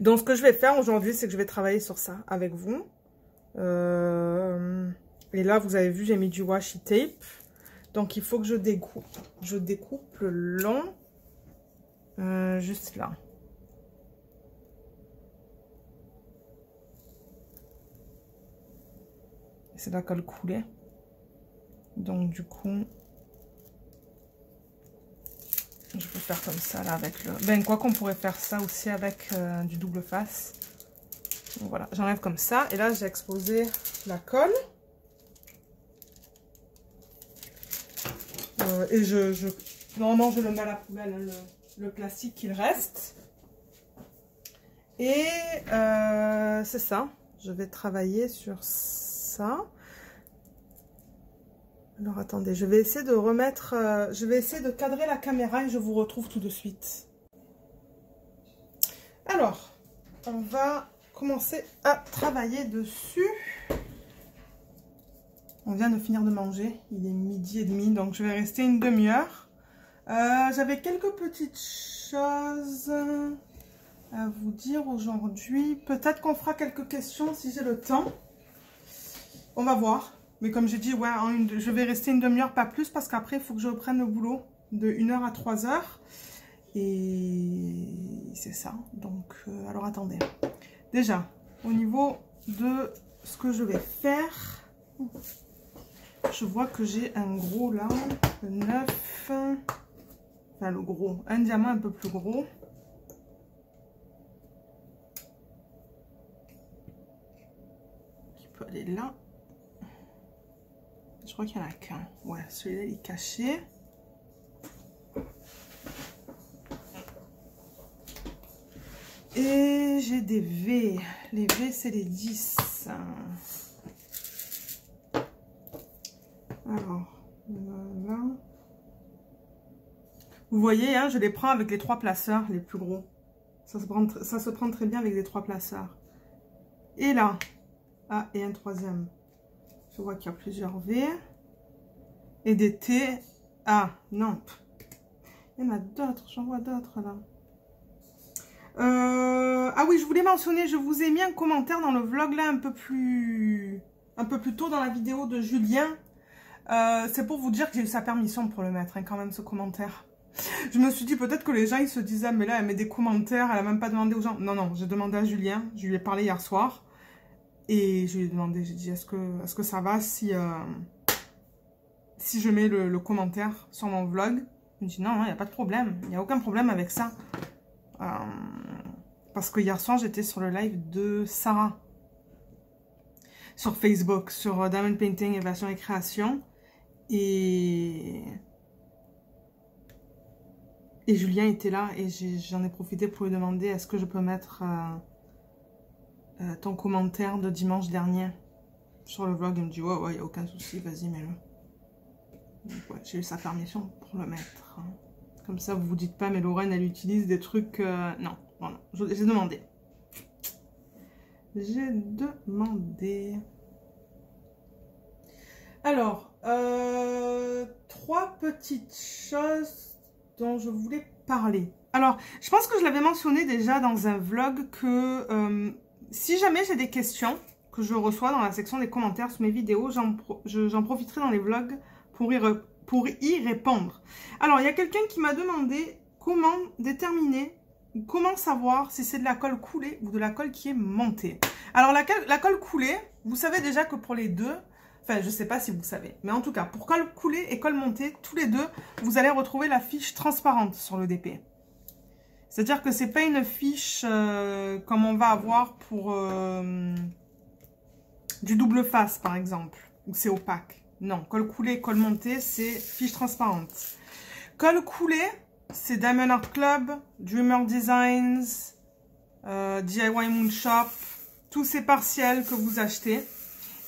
Donc ce que je vais faire aujourd'hui, c'est que je vais travailler sur ça avec vous. Et là, vous avez vu, j'ai mis du washi tape. Donc il faut que je découpe. Je découpe le long. Juste là. C'est là qu'elle coulait. Donc du coup, je peux faire comme ça là avec le... Ben quoi qu'on pourrait faire ça aussi avec du double face. Donc, voilà, j'enlève comme ça. Et là, j'ai exposé la colle. Et normalement, je le mets à la poubelle, hein, le plastique qu'il reste. Et c'est ça. Je vais travailler sur ça. Alors attendez, je vais essayer de remettre, je vais essayer de cadrer la caméra et je vous retrouve tout de suite. Alors, on va commencer à travailler dessus. On vient de finir de manger, il est 12h30, donc je vais rester une demi-heure. J'avais quelques petites choses à vous dire aujourd'hui. Peut-être qu'on fera quelques questions si j'ai le temps. On va voir. Mais comme j'ai dit, ouais, je vais rester une demi-heure, pas plus, parce qu'après, il faut que je reprenne le boulot de 1h à 3h. Et c'est ça. Donc, alors attendez. Déjà, au niveau de ce que je vais faire, je vois que j'ai un gros là, le 9, enfin le gros, un diamant un peu plus gros. Qui peut aller là. Je crois qu'il n'y en a qu'un. Ouais, celui-là, il est caché. Et j'ai des V. Les V, c'est les 10. Alors, voilà. Vous voyez, hein, je les prends avec les 3 placeurs, les plus gros. Ça se prend très bien avec les 3 placeurs. Et là, ah, et un troisième. Je vois qu'il y a plusieurs V. Et des T. Ah, non. Il y en a d'autres. J'en vois d'autres là. Ah oui, je voulais mentionner. Je vous ai mis un commentaire dans le vlog là un peu plus tôt dans la vidéo de Julien. C'est pour vous dire que j'ai eu sa permission pour le mettre, hein, quand même, ce commentaire. Je me suis dit peut-être que les gens, ils se disaient, ah, mais là, elle met des commentaires, elle a même pas demandé aux gens. Non, non, j'ai demandé à Julien, je lui ai parlé hier soir. Et je lui ai demandé, j'ai dit, est-ce que ça va si je mets le commentaire sur mon vlog? Il me dit, non, il n'y a pas de problème, il n'y a aucun problème avec ça. Parce que hier soir, j'étais sur le live de Sarah. Sur Facebook, sur Diamond Painting, Évasion et Création. Et Julien était là et j'en ai profité pour lui demander est-ce que je peux mettre ton commentaire de dimanche dernier sur le vlog. Il me dit ouais, il n'y a aucun souci, vas-y, mets-le. Donc ouais, j'ai eu sa permission pour le mettre. Hein. Comme ça, vous vous dites pas, mais Lorraine, elle utilise des trucs... Non, voilà, j'ai demandé. J'ai demandé... Alors, 3 petites choses dont je voulais parler. Alors, je pense que je l'avais mentionné déjà dans un vlog que si jamais j'ai des questions que je reçois dans la section des commentaires sous mes vidéos, j'en profiterai dans les vlogs pour y répondre. Alors, il y a quelqu'un qui m'a demandé comment déterminer, ou comment savoir si c'est de la colle coulée ou de la colle qui est montée. Alors, la colle coulée, vous savez déjà que pour les deux, enfin, je ne sais pas si vous savez, mais en tout cas, pour colle coulée et colle montée, tous les deux, vous allez retrouver la fiche transparente sur le DP. C'est-à-dire que ce n'est pas une fiche comme on va avoir pour du double face, par exemple, où c'est opaque. Non, colle coulée, colle montée, c'est fiche transparente. Colle coulée, c'est Diamond Art Club, Dreamer Designs, DIY Moonshop, tous ces partiels que vous achetez.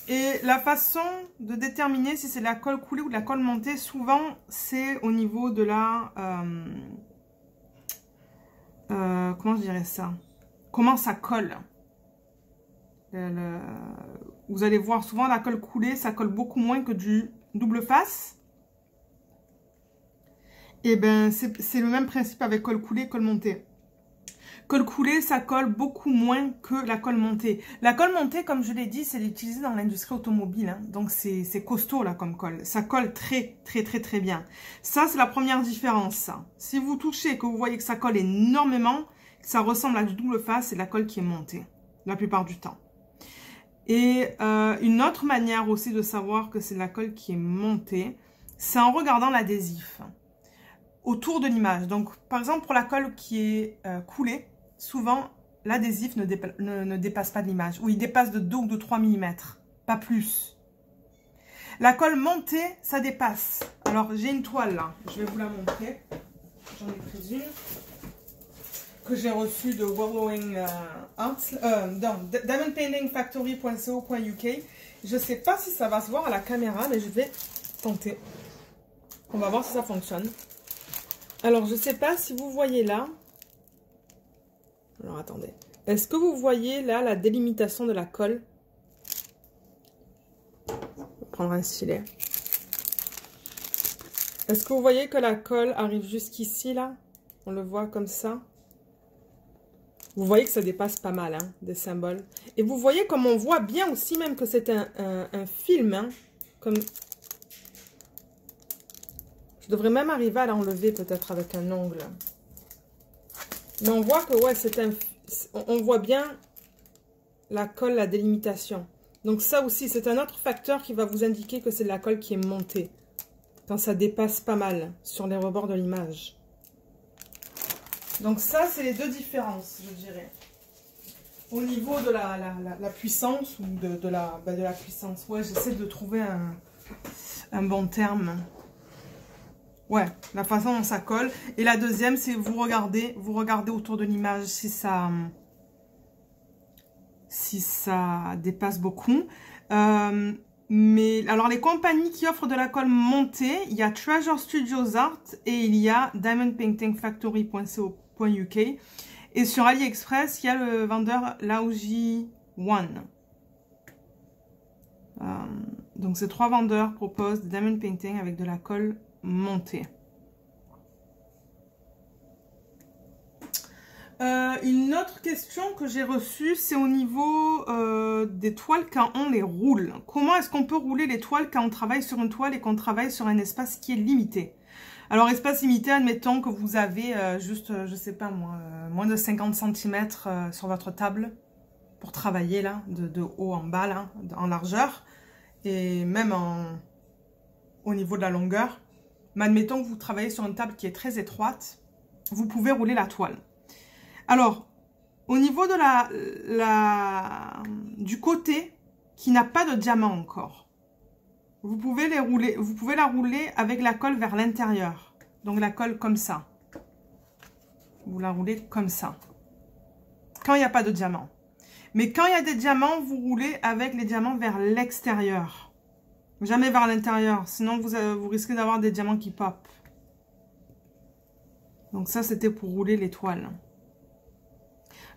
Et la façon de déterminer si c'est de la colle coulée ou de la colle montée, souvent, c'est au niveau de la... comment je dirais ça? Comment ça colle? Vous allez voir souvent la colle coulée, ça colle beaucoup moins que du double face. Et ben c'est le même principe avec colle coulée, colle montée. Colle coulée, ça colle beaucoup moins que la colle montée. La colle montée, comme je l'ai dit, c'est utilisé dans l'industrie automobile. Hein. Donc, c'est costaud, là, comme colle. Ça colle très bien. Ça, c'est la première différence. Ça. Si vous touchez et que vous voyez que ça colle énormément, que ça ressemble à du double face, c'est la colle qui est montée, la plupart du temps. Et une autre manière aussi de savoir que c'est la colle qui est montée, c'est en regardant l'adhésif autour de l'image. Donc, par exemple, pour la colle qui est coulée, souvent, l'adhésif ne dépasse pas de l'image. Ou il dépasse de 2 ou de 3 mm, pas plus. La colle montée, ça dépasse. Alors, j'ai une toile là, je vais vous la montrer. J'en ai pris une que j'ai reçue de Wallowing Arts, diamondpaintingfactory.co.uk. Je ne sais pas si ça va se voir à la caméra, mais je vais tenter. On va voir si ça fonctionne. Alors, je ne sais pas si vous voyez là. Alors, attendez. Est-ce que vous voyez là la délimitation de la colle? Je vais prendre un stylet. Est-ce que vous voyez que la colle arrive jusqu'ici là? On le voit comme ça. Vous voyez que ça dépasse pas mal, hein, des symboles. Et vous voyez comme on voit bien aussi même que c'est un film. Hein, comme... Je devrais même arriver à l'enlever peut-être avec un ongle. Mais on voit que ouais, on voit bien la colle, la délimitation. Donc ça aussi, c'est un autre facteur qui va vous indiquer que c'est de la colle qui est montée. Quand ça dépasse pas mal sur les rebords de l'image. Donc ça, c'est les deux différences, je dirais. Au niveau de la puissance ou de la puissance. Ouais, j'essaie de trouver un bon terme. Ouais, la façon dont ça colle. Et la deuxième, c'est vous regardez autour de l'image si ça dépasse beaucoup. Mais alors les compagnies qui offrent de la colle montée, il y a Treasure Studios Art et il y a diamondpaintingfactory.co.uk. Et sur AliExpress, il y a le vendeur Laoji One. Donc ces 3 vendeurs proposent des diamond painting avec de la colle montée. Une autre question que j'ai reçue, c'est au niveau des toiles quand on les roule. Comment est-ce qu'on peut rouler les toiles quand on travaille sur une toile et qu'on travaille sur un espace qui est limité? Alors, espace limité, admettons que vous avez juste, je sais pas moi, moins de 50 cm sur votre table pour travailler là, de haut en bas, là, en largeur, et même au niveau de la longueur. Mais admettons que vous travaillez sur une table qui est très étroite, vous pouvez rouler la toile. Alors, au niveau de du côté qui n'a pas de diamant encore, vous pouvez la rouler avec la colle vers l'intérieur. Donc la colle comme ça. Vous la roulez comme ça. Quand il n'y a pas de diamant. Mais quand il y a des diamants, vous roulez avec les diamants vers l'extérieur. Jamais vers l'intérieur. Sinon, vous risquez d'avoir des diamants qui pop. Donc ça, c'était pour rouler les toiles.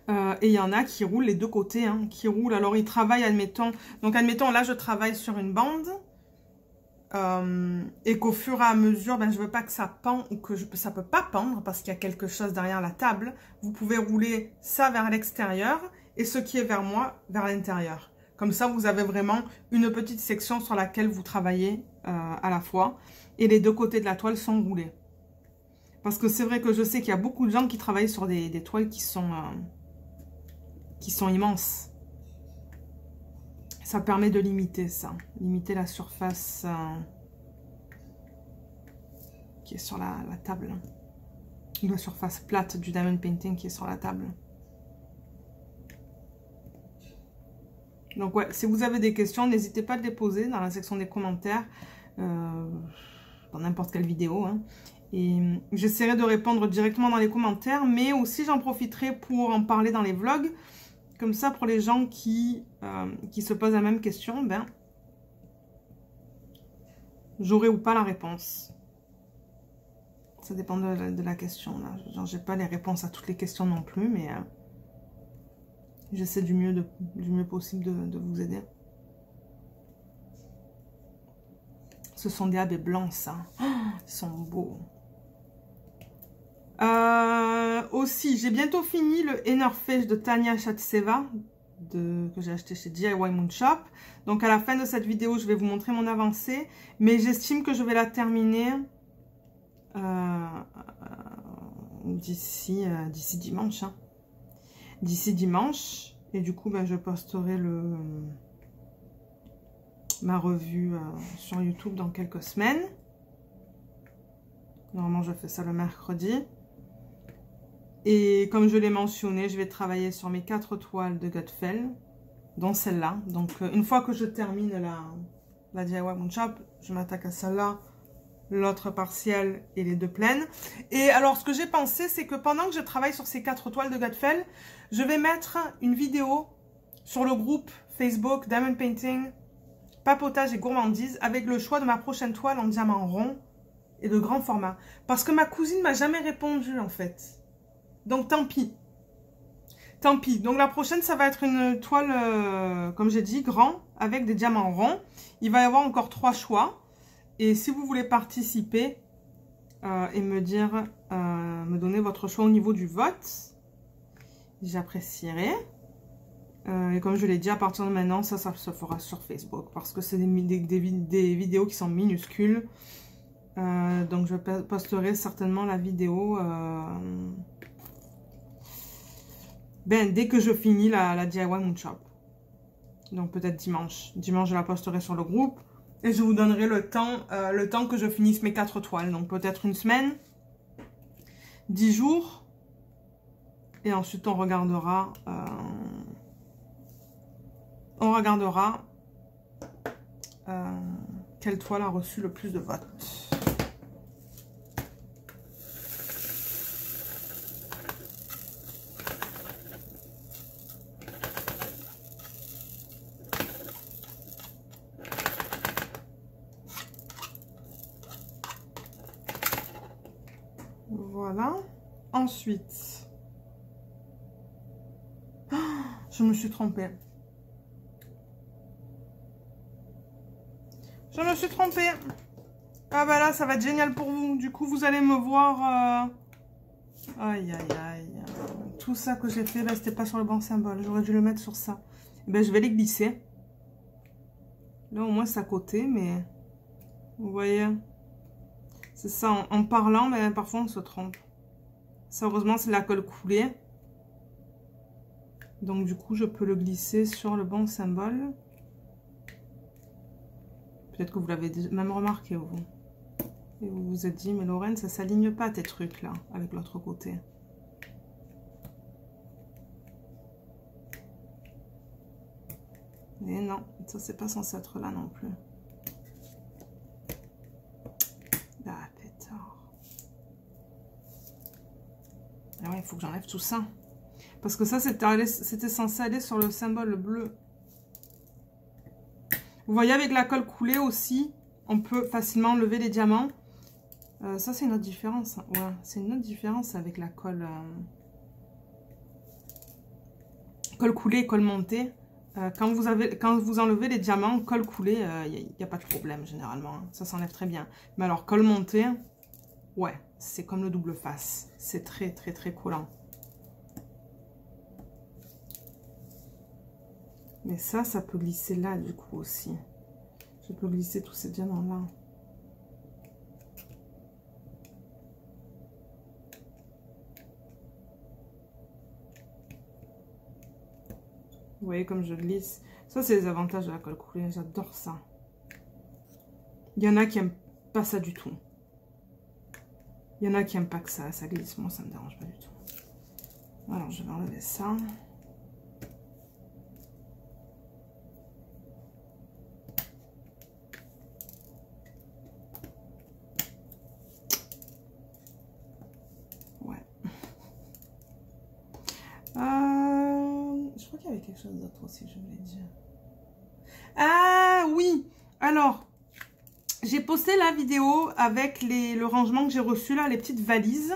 Et il y en a qui roulent les deux côtés. Hein, qui roulent. Alors, ils travaillent, admettons. Donc, admettons, là, je travaille sur une bande. Et qu'au fur et à mesure, ben, je veux pas que ça pend ou que ça peut pas pendre parce qu'il y a quelque chose derrière la table. Vous pouvez rouler ça vers l'extérieur et ce qui est vers moi, vers l'intérieur. Comme ça, vous avez vraiment une petite section sur laquelle vous travaillez à la fois. Et les deux côtés de la toile sont roulés. Parce que c'est vrai que je sais qu'il y a beaucoup de gens qui travaillent sur des toiles qui sont immenses. Ça permet de limiter ça. Limiter la surface qui est sur la table. La surface plate du diamond painting qui est sur la table. Donc ouais, si vous avez des questions, n'hésitez pas à les poser dans la section des commentaires. Dans n'importe quelle vidéo. Hein. Et j'essaierai de répondre directement dans les commentaires. Mais aussi j'en profiterai pour en parler dans les vlogs. Comme ça, pour les gens qui se posent la même question, ben, j'aurai ou pas la réponse. Ça dépend de la question. Genre, j'ai pas les réponses à toutes les questions non plus, mais j'essaie du mieux possible de vous aider. Ce sont des abeilles blancs, ça. Oh, ils sont beaux. Aussi, j'ai bientôt fini le Inner Fish de Tanya Chatseva que j'ai acheté chez DIY Moon Shop. Donc à la fin de cette vidéo, je vais vous montrer mon avancée, mais j'estime que je vais la terminer d'ici dimanche. Hein. D'ici dimanche, et du coup, ben, je posterai ma revue sur YouTube dans quelques semaines. Normalement, je fais ça le mercredi. Et comme je l'ai mentionné, je vais travailler sur mes 4 toiles de Gutfeld, dont celle-là. Donc, une fois que je termine la DIY Moon Shop, je m'attaque à celle-là, l'autre partielle et les 2 pleines. Et alors, ce que j'ai pensé, c'est que pendant que je travaille sur ces 4 toiles de Gutfeld, je vais mettre une vidéo sur le groupe Facebook Diamond Painting, Papotage et Gourmandise avec le choix de ma prochaine toile en diamant rond et de grand format. Parce que ma cousine m'a jamais répondu, en fait. Donc, tant pis. Tant pis. Donc, la prochaine, ça va être une toile, comme j'ai dit, grand, avec des diamants ronds. Il va y avoir encore 3 choix. Et si vous voulez participer et me donner votre choix au niveau du vote, j'apprécierais. Et comme je l'ai dit, à partir de maintenant, ça se fera sur Facebook. Parce que c'est des vidéos qui sont minuscules. Donc, je posterai certainement la vidéo... dès que je finis la DIY Moon Shop. Donc peut-être dimanche. Dimanche, je la posterai sur le groupe. Et je vous donnerai le temps que je finisse mes 4 toiles. Donc peut-être une semaine, 10 jours. Et ensuite, on regardera quelle toile a reçu le plus de votes. Voilà. Ensuite, je me suis trompée. Je me suis trompée. Ah bah là, ça va être génial pour vous. Du coup, vous allez me voir... Aïe, aïe, aïe. tout ça que j'ai fait, c'était pas sur le bon symbole. J'aurais dû le mettre sur ça. Ben, je vais les glisser. Là, au moins, c'est à côté, mais... Vous voyez? C'est ça, en parlant, mais parfois, on se trompe. Ça, heureusement, c'est la colle coulée. Donc, du coup, je peux le glisser sur le bon symbole. Peut-être que vous l'avez même remarqué, vous. Et vous vous êtes dit, mais Lorraine, ça s'aligne pas, tes trucs, là, avec l'autre côté. Et non, ça c'est pas censé être là non plus. Ah, pétard. Ah ouais, il faut que j'enlève tout ça. Parce que ça, c'était censé aller sur le symbole bleu. Vous voyez, avec la colle coulée aussi, on peut facilement enlever les diamants. Ça, c'est une autre différence. Ouais, c'est une autre différence avec la colle... colle coulée et colle montée. Quand vous enlevez les diamants, colle coulée, il n'y a pas de problème généralement. Hein. Ça s'enlève très bien. Mais alors, colle montée, ouais, c'est comme le double face. C'est très, très, très collant. Mais ça peut glisser là, du coup, aussi. Je peux glisser tous ces diamants-là. Vous voyez comme je glisse. Ça, c'est les avantages de la colle coulée. J'adore ça. Il y en a qui n'aiment pas ça du tout. Il y en a qui n'aiment pas que ça glisse. Moi, ça ne me dérange pas du tout. Alors, je vais enlever ça. Ouais. Je crois qu'il y avait quelque chose d'autre aussi, je voulais dire. Ah oui. Alors, j'ai posté la vidéo avec le rangement que j'ai reçu là, les petites valises.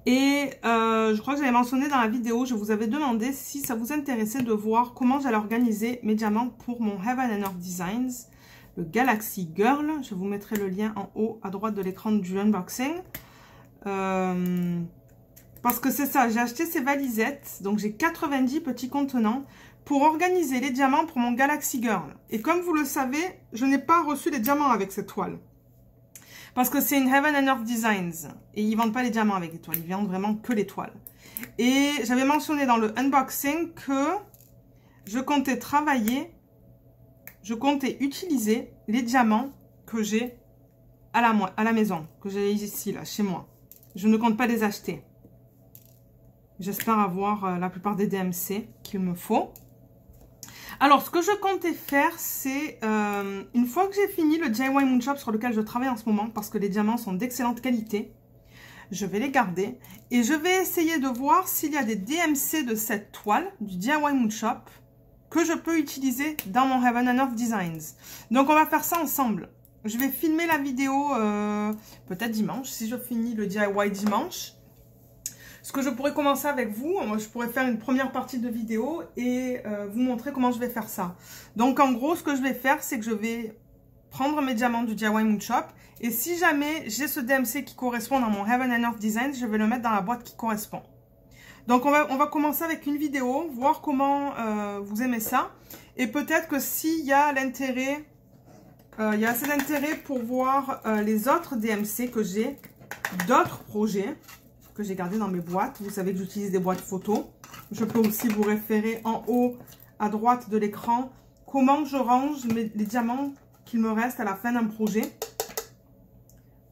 Et je crois que j'avais mentionné dans la vidéo, je vous avais demandé si ça vous intéressait de voir comment j'allais organiser mes diamants pour mon Heaven and Earth Designs, le Galaxy Girl. Je vous mettrai le lien en haut à droite de l'écran du unboxing. Parce que c'est ça, j'ai acheté ces valisettes, donc j'ai 90 petits contenants pour organiser les diamants pour mon Galaxy Girl. Et comme vous le savez, je n'ai pas reçu les diamants avec cette toile. Parce que c'est une Heaven and Earth Designs. Et ils ne vendent pas les diamants avec les toiles, ils vendent vraiment que les toiles. Et j'avais mentionné dans le unboxing que je comptais utiliser les diamants que j'ai à la maison, que j'ai ici, là, chez moi. Je ne compte pas les acheter. J'espère avoir la plupart des DMC qu'il me faut. Alors, ce que je comptais faire, c'est, une fois que j'ai fini le DIY Moon Shop sur lequel je travaille en ce moment, parce que les diamants sont d'excellente qualité, je vais les garder. Et je vais essayer de voir s'il y a des DMC de cette toile, du DIY Moon Shop, que je peux utiliser dans mon Heaven and Earth Designs. Donc, on va faire ça ensemble. Je vais filmer la vidéo peut-être dimanche, si je finis le DIY dimanche. Ce que je pourrais commencer avec vous, je pourrais faire une première partie de vidéo et vous montrer comment je vais faire ça. Donc en gros, ce que je vais faire, c'est que je vais prendre mes diamants du DIY Moon Shop et si jamais j'ai ce DMC qui correspond dans mon Heaven and Earth Design, je vais le mettre dans la boîte qui correspond. Donc on va commencer avec une vidéo, voir comment vous aimez ça et peut-être que s'il y a l'intérêt, il y a assez d'intérêt pour voir les autres DMC que j'ai, d'autres projets que j'ai gardé dans mes boîtes. Vous savez que j'utilise des boîtes photos. Je peux aussi vous référer en haut à droite de l'écran comment je range les diamants qu'il me reste à la fin d'un projet.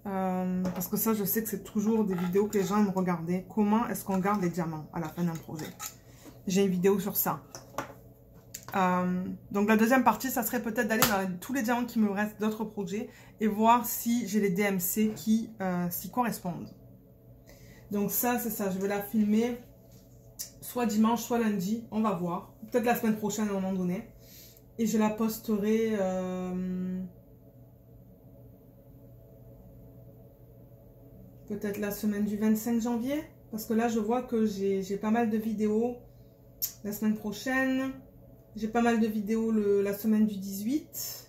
Parce que ça, je sais que c'est toujours des vidéos que les gens aiment regarder. Comment est-ce qu'on garde les diamants à la fin d'un projet? J'ai une vidéo sur ça. Donc la deuxième partie, ça serait peut-être d'aller dans tous les diamants qui me restent d'autres projets et voir si j'ai les DMC qui s'y correspondent. Donc ça, c'est ça. Je vais la filmer soit dimanche, soit lundi. On va voir. Peut-être la semaine prochaine à un moment donné. Et je la posterai... peut-être la semaine du 25 janvier. Parce que là, je vois que j'ai pas mal de vidéos la semaine prochaine. J'ai pas mal de vidéos la semaine du 18.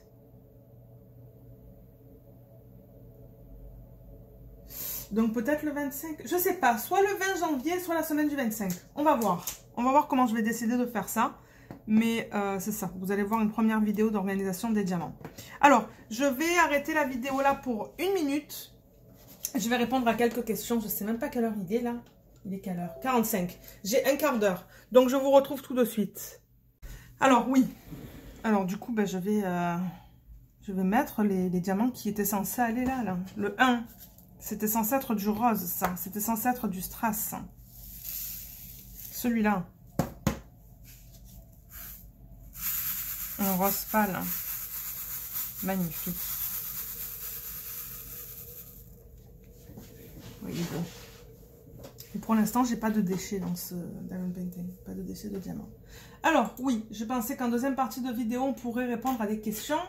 Donc peut-être le 25, je sais pas, soit le 20 janvier, soit la semaine du 25. On va voir. On va voir comment je vais décider de faire ça. Mais c'est ça, vous allez voir une première vidéo d'organisation des diamants. Alors, je vais arrêter la vidéo là pour 1 minute. Je vais répondre à quelques questions. Je sais même pas quelle heure il est là. Il est quelle heure? 45. J'ai un quart d'heure. Donc je vous retrouve tout de suite. Alors oui. Alors du coup, ben, je vais mettre les diamants qui étaient censés aller là, là. Le 1. C'était censé être du rose, ça. C'était censé être du strass. Celui-là. Un rose pâle. Magnifique. Oui, il est beau. Et pour l'instant, j'ai pas de déchets dans ce diamond painting. Pas de déchets de diamants. Alors, oui, je pensais qu'en deuxième partie de vidéo, on pourrait répondre à des questions.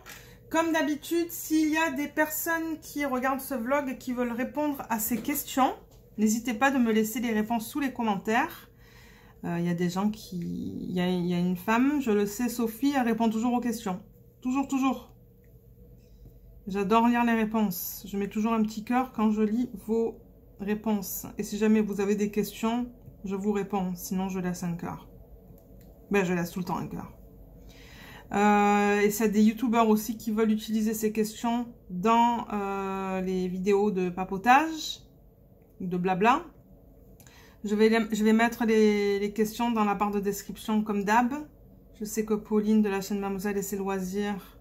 Comme d'habitude, s'il y a des personnes qui regardent ce vlog et qui veulent répondre à ces questions, n'hésitez pas de me laisser les réponses sous les commentaires. Il y a des gens qui... Il y a une femme, je le sais, Sophie, elle répond toujours aux questions. Toujours, toujours. J'adore lire les réponses. Je mets toujours un petit cœur quand je lis vos réponses. Et si jamais vous avez des questions, je vous réponds. Sinon, je laisse un cœur. Ben, je laisse tout le temps un cœur. Et c'est des youtubeurs aussi qui veulent utiliser ces questions dans les vidéos de papotage, de blabla. Je vais mettre les questions dans la barre de description comme d'hab. Je sais que Pauline de la chaîne Mademoiselle et ses loisirs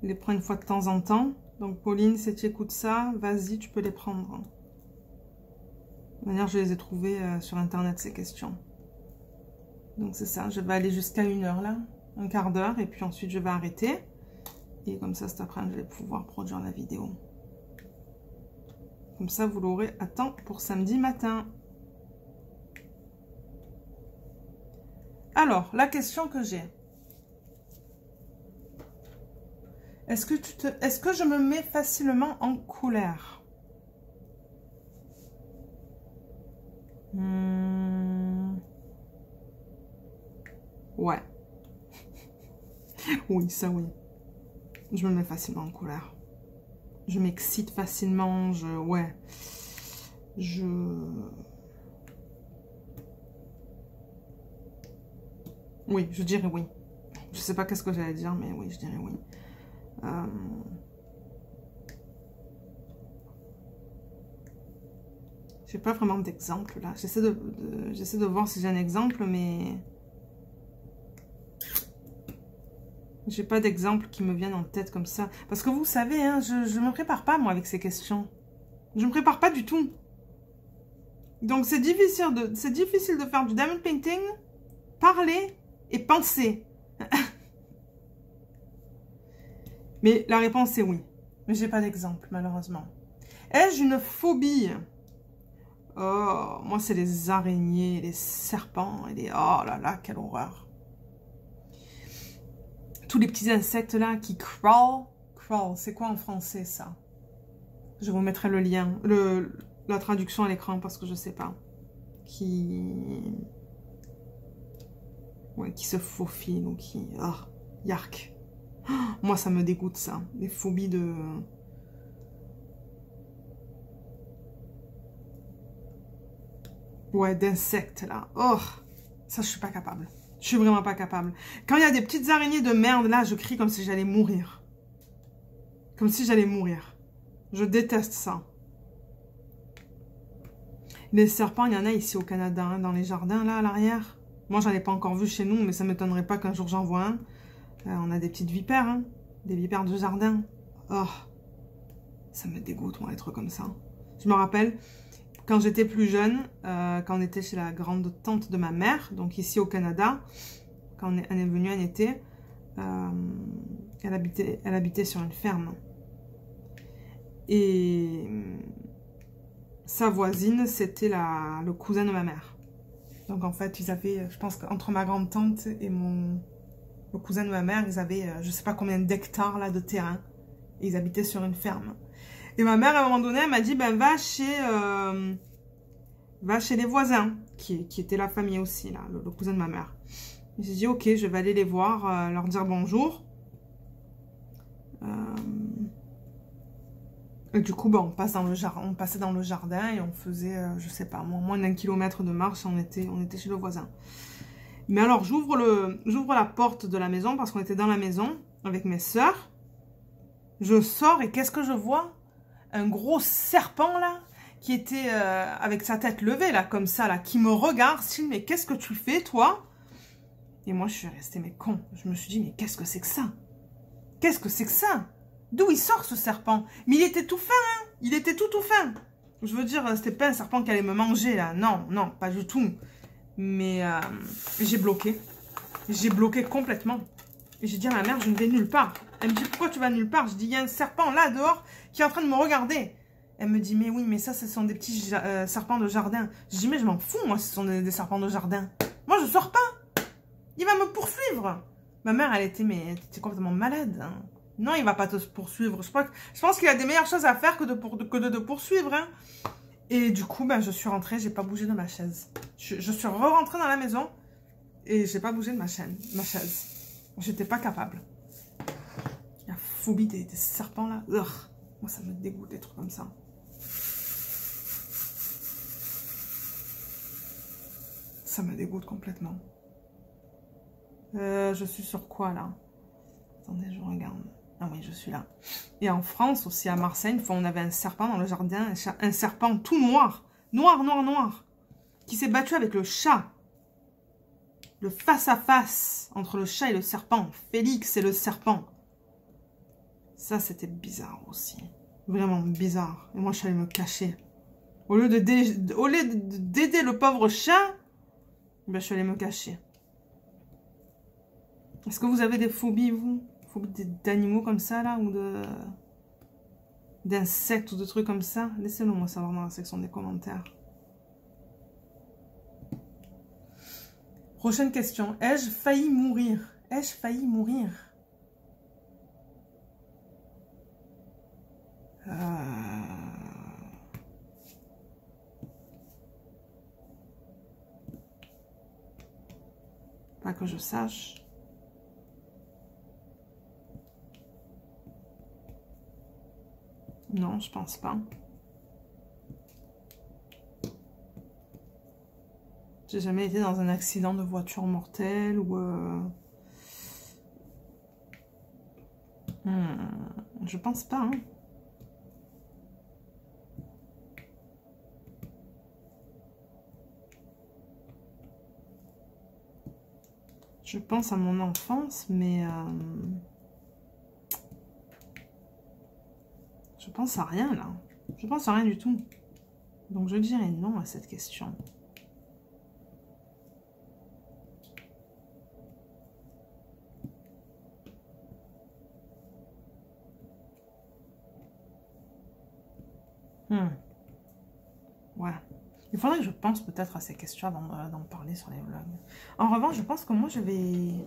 les prend une fois de temps en temps. Donc Pauline, si tu écoutes ça, vas-y, tu peux les prendre. De toute manière, je les ai trouvées sur internet ces questions. Donc c'est ça, je vais aller jusqu'à 1 heure là. Un quart d'heure et puis ensuite je vais arrêter et comme ça cet après-midi je vais pouvoir produire la vidéo, comme ça vous l'aurez à temps pour samedi matin. Alors la question que j'ai, est-ce que je me mets facilement en couleur? Ouais. Oui, ça oui. Je me mets facilement en couleur. Je m'excite facilement, ouais. Oui, je dirais oui. Je sais pas qu'est-ce que j'allais dire, mais oui, je dirais oui. J'ai pas vraiment d'exemple là. J'essaie de voir si j'ai un exemple, mais... J'ai pas d'exemple qui me viennent en tête comme ça. Parce que vous savez, hein, je me prépare pas, moi, avec ces questions. Je me prépare pas du tout. Donc, c'est difficile de faire du diamond painting, parler et penser. Mais la réponse est oui. Mais j'ai pas d'exemple, malheureusement. Ai-je une phobie? Oh, moi, c'est les araignées, les serpents et les... Oh là là, quelle horreur. Tous les petits insectes là qui crawl. Crawl, c'est quoi en français ça? Je vous mettrai le lien, la traduction à l'écran parce que je sais pas. Ouais, qui se faufilent ou qui... Oh, yark. Oh, moi ça me dégoûte ça. Les phobies de... Ouais, d'insectes là. Oh, ça je suis pas capable. Je suis vraiment pas capable. Quand il y a des petites araignées de merde, là, je crie comme si j'allais mourir. Comme si j'allais mourir. Je déteste ça. Les serpents, il y en a ici au Canada, hein, dans les jardins, là, à l'arrière. Moi, j'en ai pas encore vu chez nous, mais ça m'étonnerait pas qu'un jour j'en vois un. On a des petites vipères, hein. Des vipères de jardin. Oh, ça me dégoûte, moi, les trucs comme ça. Je me rappelle... Quand j'étais plus jeune, quand on était chez la grande tante de ma mère, donc ici au Canada, quand elle est venue un été, elle habitait sur une ferme. Et sa voisine, c'était le cousin de ma mère. Donc en fait, ils avaient, je pense qu'entre ma grande tante et le cousin de ma mère, ils avaient je sais pas combien d'hectares là de terrain. Et ils habitaient sur une ferme. Et ma mère, à un moment donné, elle m'a dit, ben, va chez les voisins, qui étaient la famille aussi, là, le cousin de ma mère. J'ai dit, ok, je vais aller les voir, leur dire bonjour. Et du coup, bah, on passait dans le jardin et on faisait, je sais pas, moins d'1 kilomètre de marche, on était chez le voisin. Mais alors, j'ouvre la porte de la maison parce qu'on était dans la maison avec mes sœurs. Je sors et qu'est-ce que je vois? Un gros serpent, là, qui était avec sa tête levée, là, comme ça, là, qui me regarde, style, mais qu'est-ce que tu fais, toi? Et moi, je suis restée, mais con. Je me suis dit, mais qu'est-ce que c'est que ça? Qu'est-ce que c'est que ça? D'où il sort, ce serpent? Mais il était tout fin, hein? Il était tout fin. Je veux dire, c'était pas un serpent qui allait me manger, là. Non, non, pas du tout. Mais j'ai bloqué. J'ai bloqué complètement. Et j'ai dit à ma mère, je ne vais nulle part. Elle me dit, pourquoi tu vas nulle part? Je dis, il y a un serpent là, dehors, qui est en train de me regarder. Elle me dit, mais oui, mais ça, ce sont des petits serpents de jardin. Je dis, mais je m'en fous, moi, ce sont des serpents de jardin. Moi, je sors pas. Il va me poursuivre. Ma mère, elle était, mais t'es complètement malade. Hein. Non, il va pas te poursuivre. Je pense qu'il a des meilleures choses à faire que de te poursuivre. Hein. Et du coup, ben, je suis rentrée, j'ai pas bougé de ma chaise. Je suis re-rentrée dans la maison et j'ai pas bougé de ma chaise. J'étais pas capable. La phobie des serpents là. Urgh. Moi, ça me dégoûte des trucs comme ça. Ça me dégoûte complètement. Je suis sur quoi là? Attendez, je regarde. Ah oui, je suis là. Et en France aussi, à Marseille, une fois, on avait un serpent dans le jardin. Un serpent tout noir. Noir. Qui s'est battu avec le chat. Le face-à-face entre le chat et le serpent. Félix et le serpent. Ça, c'était bizarre aussi. Vraiment bizarre. Et moi, je suis allée me cacher. Au lieu d'aider le pauvre chat, ben, je suis allée me cacher. Est-ce que vous avez des phobies, vous? Phobies d'animaux comme ça, là? Ou d'insectes ou de trucs comme ça? Laissez-le moi savoir dans la section des commentaires. Prochaine question. Ai-je failli mourir? Ai-je failli mourir? Pas que je sache. Non, je pense pas. J'ai jamais été dans un accident de voiture mortel ou... je pense pas, hein. Je pense à mon enfance, mais... je pense à rien, là. Je pense à rien du tout. Donc, je dirais non à cette question. Ouais. Il faudrait que je pense peut-être à ces questions avant d'en parler sur les vlogs. En revanche, je pense que moi, je vais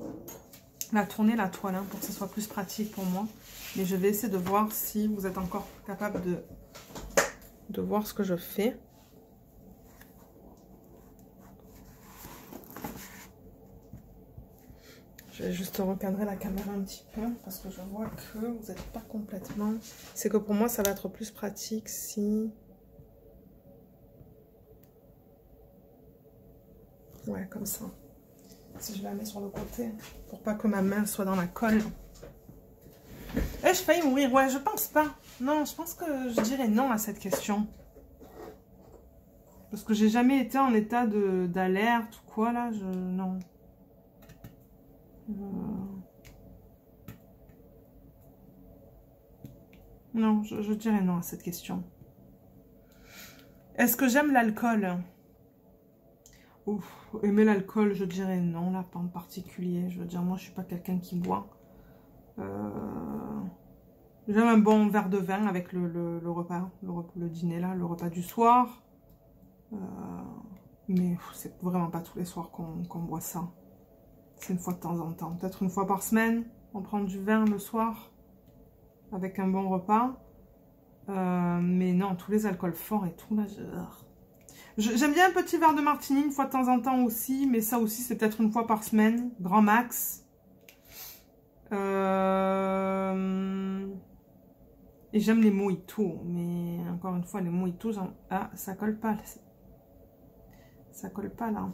la tourner la toile hein, pour que ce soit plus pratique pour moi. Mais je vais essayer de voir si vous êtes encore capable de voir ce que je fais. Je vais juste recadrer la caméra un petit peu parce que je vois que vous n'êtes pas complètement... C'est que pour moi, ça va être plus pratique si... Ouais, comme ça. Si je la mets sur le côté, pour pas que ma main soit dans la colle. Ai-je failli mourir? Ouais, je pense pas. Non, je pense que je dirais non à cette question. Parce que j'ai jamais été en état d'alerte ou quoi, là. Non. Non, je dirais non à cette question. Est-ce que j'aime l'alcool? Aimer l'alcool, je dirais non, là, pas en particulier. Je veux dire, moi, je suis pas quelqu'un qui boit. J'aime un bon verre de vin avec le repas, le dîner, là, le repas du soir. Mais c'est vraiment pas tous les soirs qu'on boit ça. C'est une fois de temps en temps. Peut-être une fois par semaine, on prend du vin le soir avec un bon repas. Mais non, tous les alcools forts et tout, là, j'aime bien un petit verre de martini une fois de temps en temps aussi, mais ça aussi, c'est peut-être une fois par semaine, grand max. Et j'aime les mojitos, mais encore une fois, les mojitos, ah, ça colle pas. Ça colle pas là.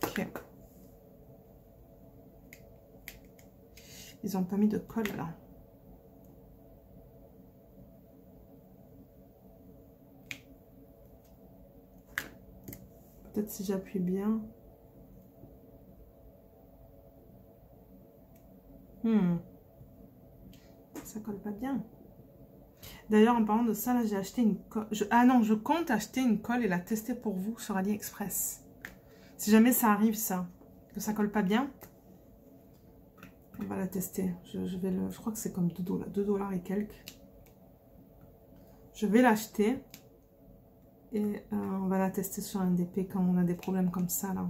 Ok. Ils ont pas mis de colle là. Peut-être si j'appuie bien. Ça colle pas bien. D'ailleurs, en parlant de ça, là, j'ai acheté une colle. Ah non, je compte acheter une colle et la tester pour vous sur AliExpress. Si jamais ça arrive, ça, que ça colle pas bien, on va la tester. Je crois que c'est comme 2 $ et quelques. Je vais l'acheter et on va la tester sur un DP quand on a des problèmes comme ça, là.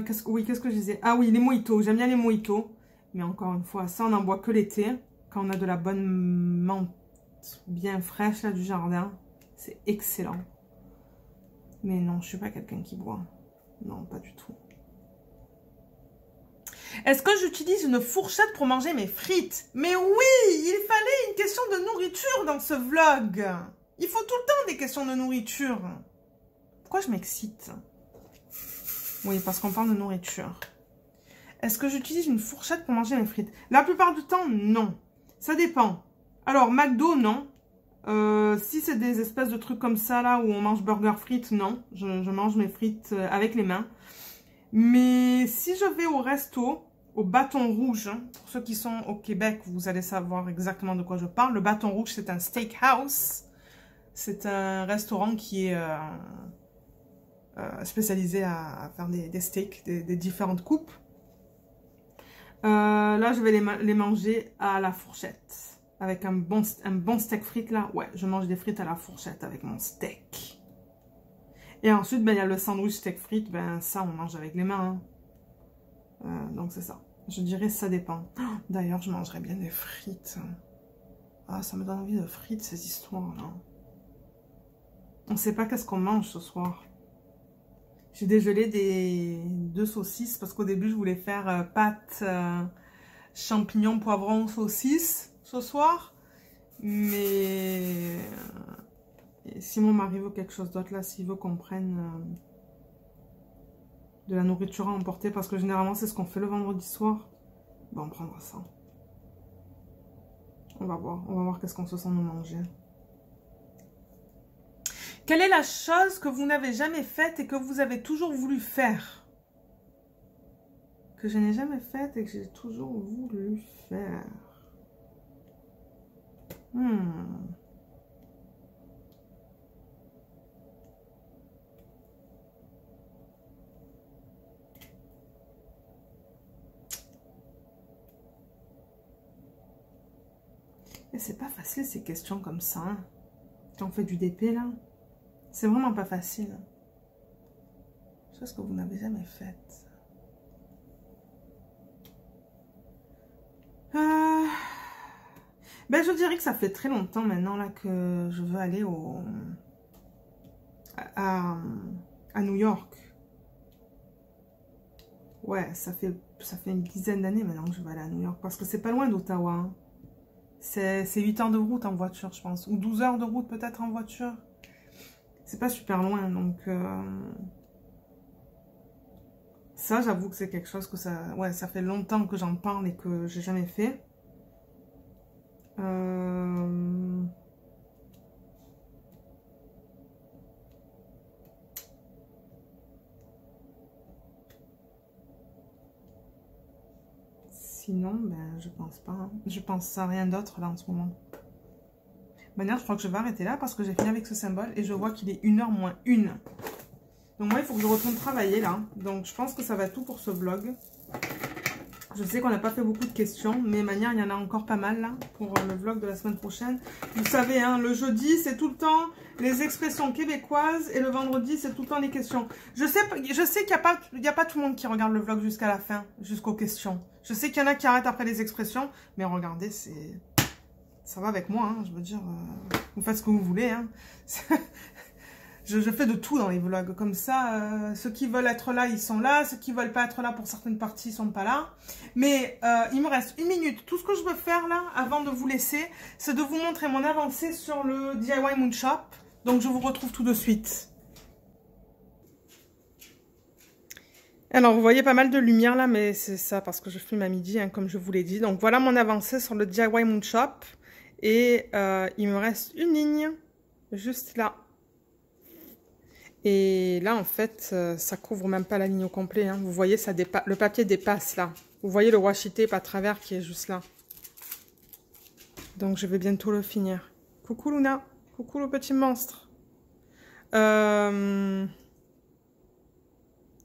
Qu'est-ce que je disais? Ah oui, les mojitos. J'aime bien les mojitos. Mais encore une fois, ça, on n'en boit que l'été. Quand on a de la bonne menthe bien fraîche, là, du jardin. C'est excellent. Mais non, je suis pas quelqu'un qui boit. Non, pas du tout. Est-ce que j'utilise une fourchette pour manger mes frites? Mais oui, il fallait une question de nourriture dans ce vlog. Il faut tout le temps des questions de nourriture. Pourquoi je m'excite? Oui, parce qu'on parle de nourriture. Est-ce que j'utilise une fourchette pour manger mes frites? La plupart du temps, non. Ça dépend. Alors, McDo, non. Si c'est des espèces de trucs comme ça, là, où on mange burger frites, non. Je mange mes frites avec les mains. Mais si je vais au resto, au Bâton Rouge, hein, pour ceux qui sont au Québec, vous allez savoir exactement de quoi je parle. Le Bâton Rouge, c'est un steakhouse. C'est un restaurant qui est spécialisé à faire des steaks, des différentes coupes. Là, je vais les manger à la fourchette. Avec un bon steak frites, là. Ouais, je mange des frites à la fourchette avec mon steak. Et ensuite, ben, il y a le sandwich steak frites. Ben, ça, on mange avec les mains. Hein. Donc, c'est ça. Je dirais ça dépend. Oh, d'ailleurs, je mangerais bien des frites. Ah, ça me donne envie de frites, ces histoires-là. On ne sait pas qu'est-ce qu'on mange ce soir. J'ai dégelé 2 saucisses parce qu'au début, je voulais faire pâtes, champignons, poivrons, saucisses ce soir. Mais si mon mari veut quelque chose d'autre là, s'il veut qu'on prenne de la nourriture à emporter, parce que généralement, c'est ce qu'on fait le vendredi soir, ben, on prendra ça. On va voir qu'est-ce qu'on se sent nous manger. Quelle est la chose que vous n'avez jamais faite et que vous avez toujours voulu faire? Que je n'ai jamais faite et que j'ai toujours voulu faire. Et c'est pas facile ces questions comme ça. Hein. Quand on fait du DP là. C'est vraiment pas facile. Chose que vous n'avez jamais faite. Ben, je dirais que ça fait très longtemps maintenant là que je veux aller à New York. Ouais, ça fait une dizaine d'années maintenant que je veux aller à New York. Parce que c'est pas loin d'Ottawa. Hein. C'est 8 heures de route en voiture, je pense. Ou 12 heures de route peut-être en voiture. C'est pas super loin, donc... Ça, j'avoue que c'est quelque chose que ça... Ouais, ça fait longtemps que j'en parle et que j'ai jamais fait. Sinon, ben, je pense pas. Hein. Je pense à rien d'autre là en ce moment. Maintenant, je crois que je vais arrêter là parce que j'ai fini avec ce symbole et je vois qu'il est 1h moins 1. Donc moi, il faut que je retourne travailler là. Donc je pense que ça va être tout pour ce vlog. Je sais qu'on n'a pas fait beaucoup de questions, mais manière, il y en a encore pas mal là pour le vlog de la semaine prochaine. Vous savez, hein, le jeudi, c'est tout le temps les expressions québécoises et le vendredi, c'est tout le temps les questions. Je sais qu'il n'y a pas tout le monde qui regarde le vlog jusqu'à la fin, jusqu'aux questions. Je sais qu'il y en a qui arrêtent après les expressions, mais regardez, ça va avec moi, hein, je veux dire, vous faites ce que vous voulez. Hein. je fais de tout dans les vlogs. Comme ça, ceux qui veulent être là, ils sont là. Ceux qui veulent pas être là pour certaines parties, ils sont pas là. Mais il me reste 1 minute. Tout ce que je veux faire là, avant de vous laisser, c'est de vous montrer mon avancée sur le DIY Moon Shop. Donc je vous retrouve tout de suite. Alors, vous voyez pas mal de lumière là, mais c'est ça parce que je filme à midi, hein, comme je vous l'ai dit. Donc, voilà mon avancée sur le DIY Moon Shop. Et il me reste une ligne, juste là. Et là, en fait, ça couvre même pas la ligne au complet. Hein. Vous voyez, ça le papier dépasse là. Vous voyez le washi tape à travers qui est juste là. Donc, je vais bientôt le finir. Coucou Luna. Coucou le petit monstre.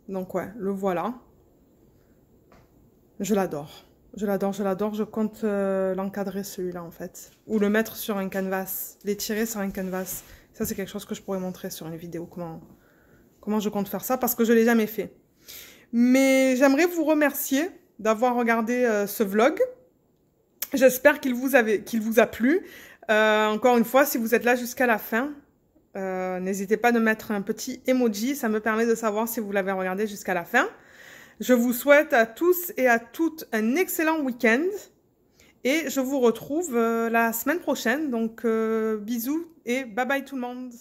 Donc ouais, le voilà. Je l'adore. Je l'adore, je l'adore. Je compte l'encadrer celui-là en fait. Ou le mettre sur un canvas. L'étirer sur un canvas. Ça c'est quelque chose que je pourrais montrer sur une vidéo. Comment je compte faire ça parce que je ne l'ai jamais fait. Mais j'aimerais vous remercier d'avoir regardé ce vlog. J'espère qu'il vous a plu. Encore une fois, si vous êtes là jusqu'à la fin, n'hésitez pas de mettre un petit emoji, ça me permet de savoir si vous l'avez regardé jusqu'à la fin. Je vous souhaite à tous et à toutes un excellent week-end et je vous retrouve la semaine prochaine. Donc bisous et bye bye tout le monde.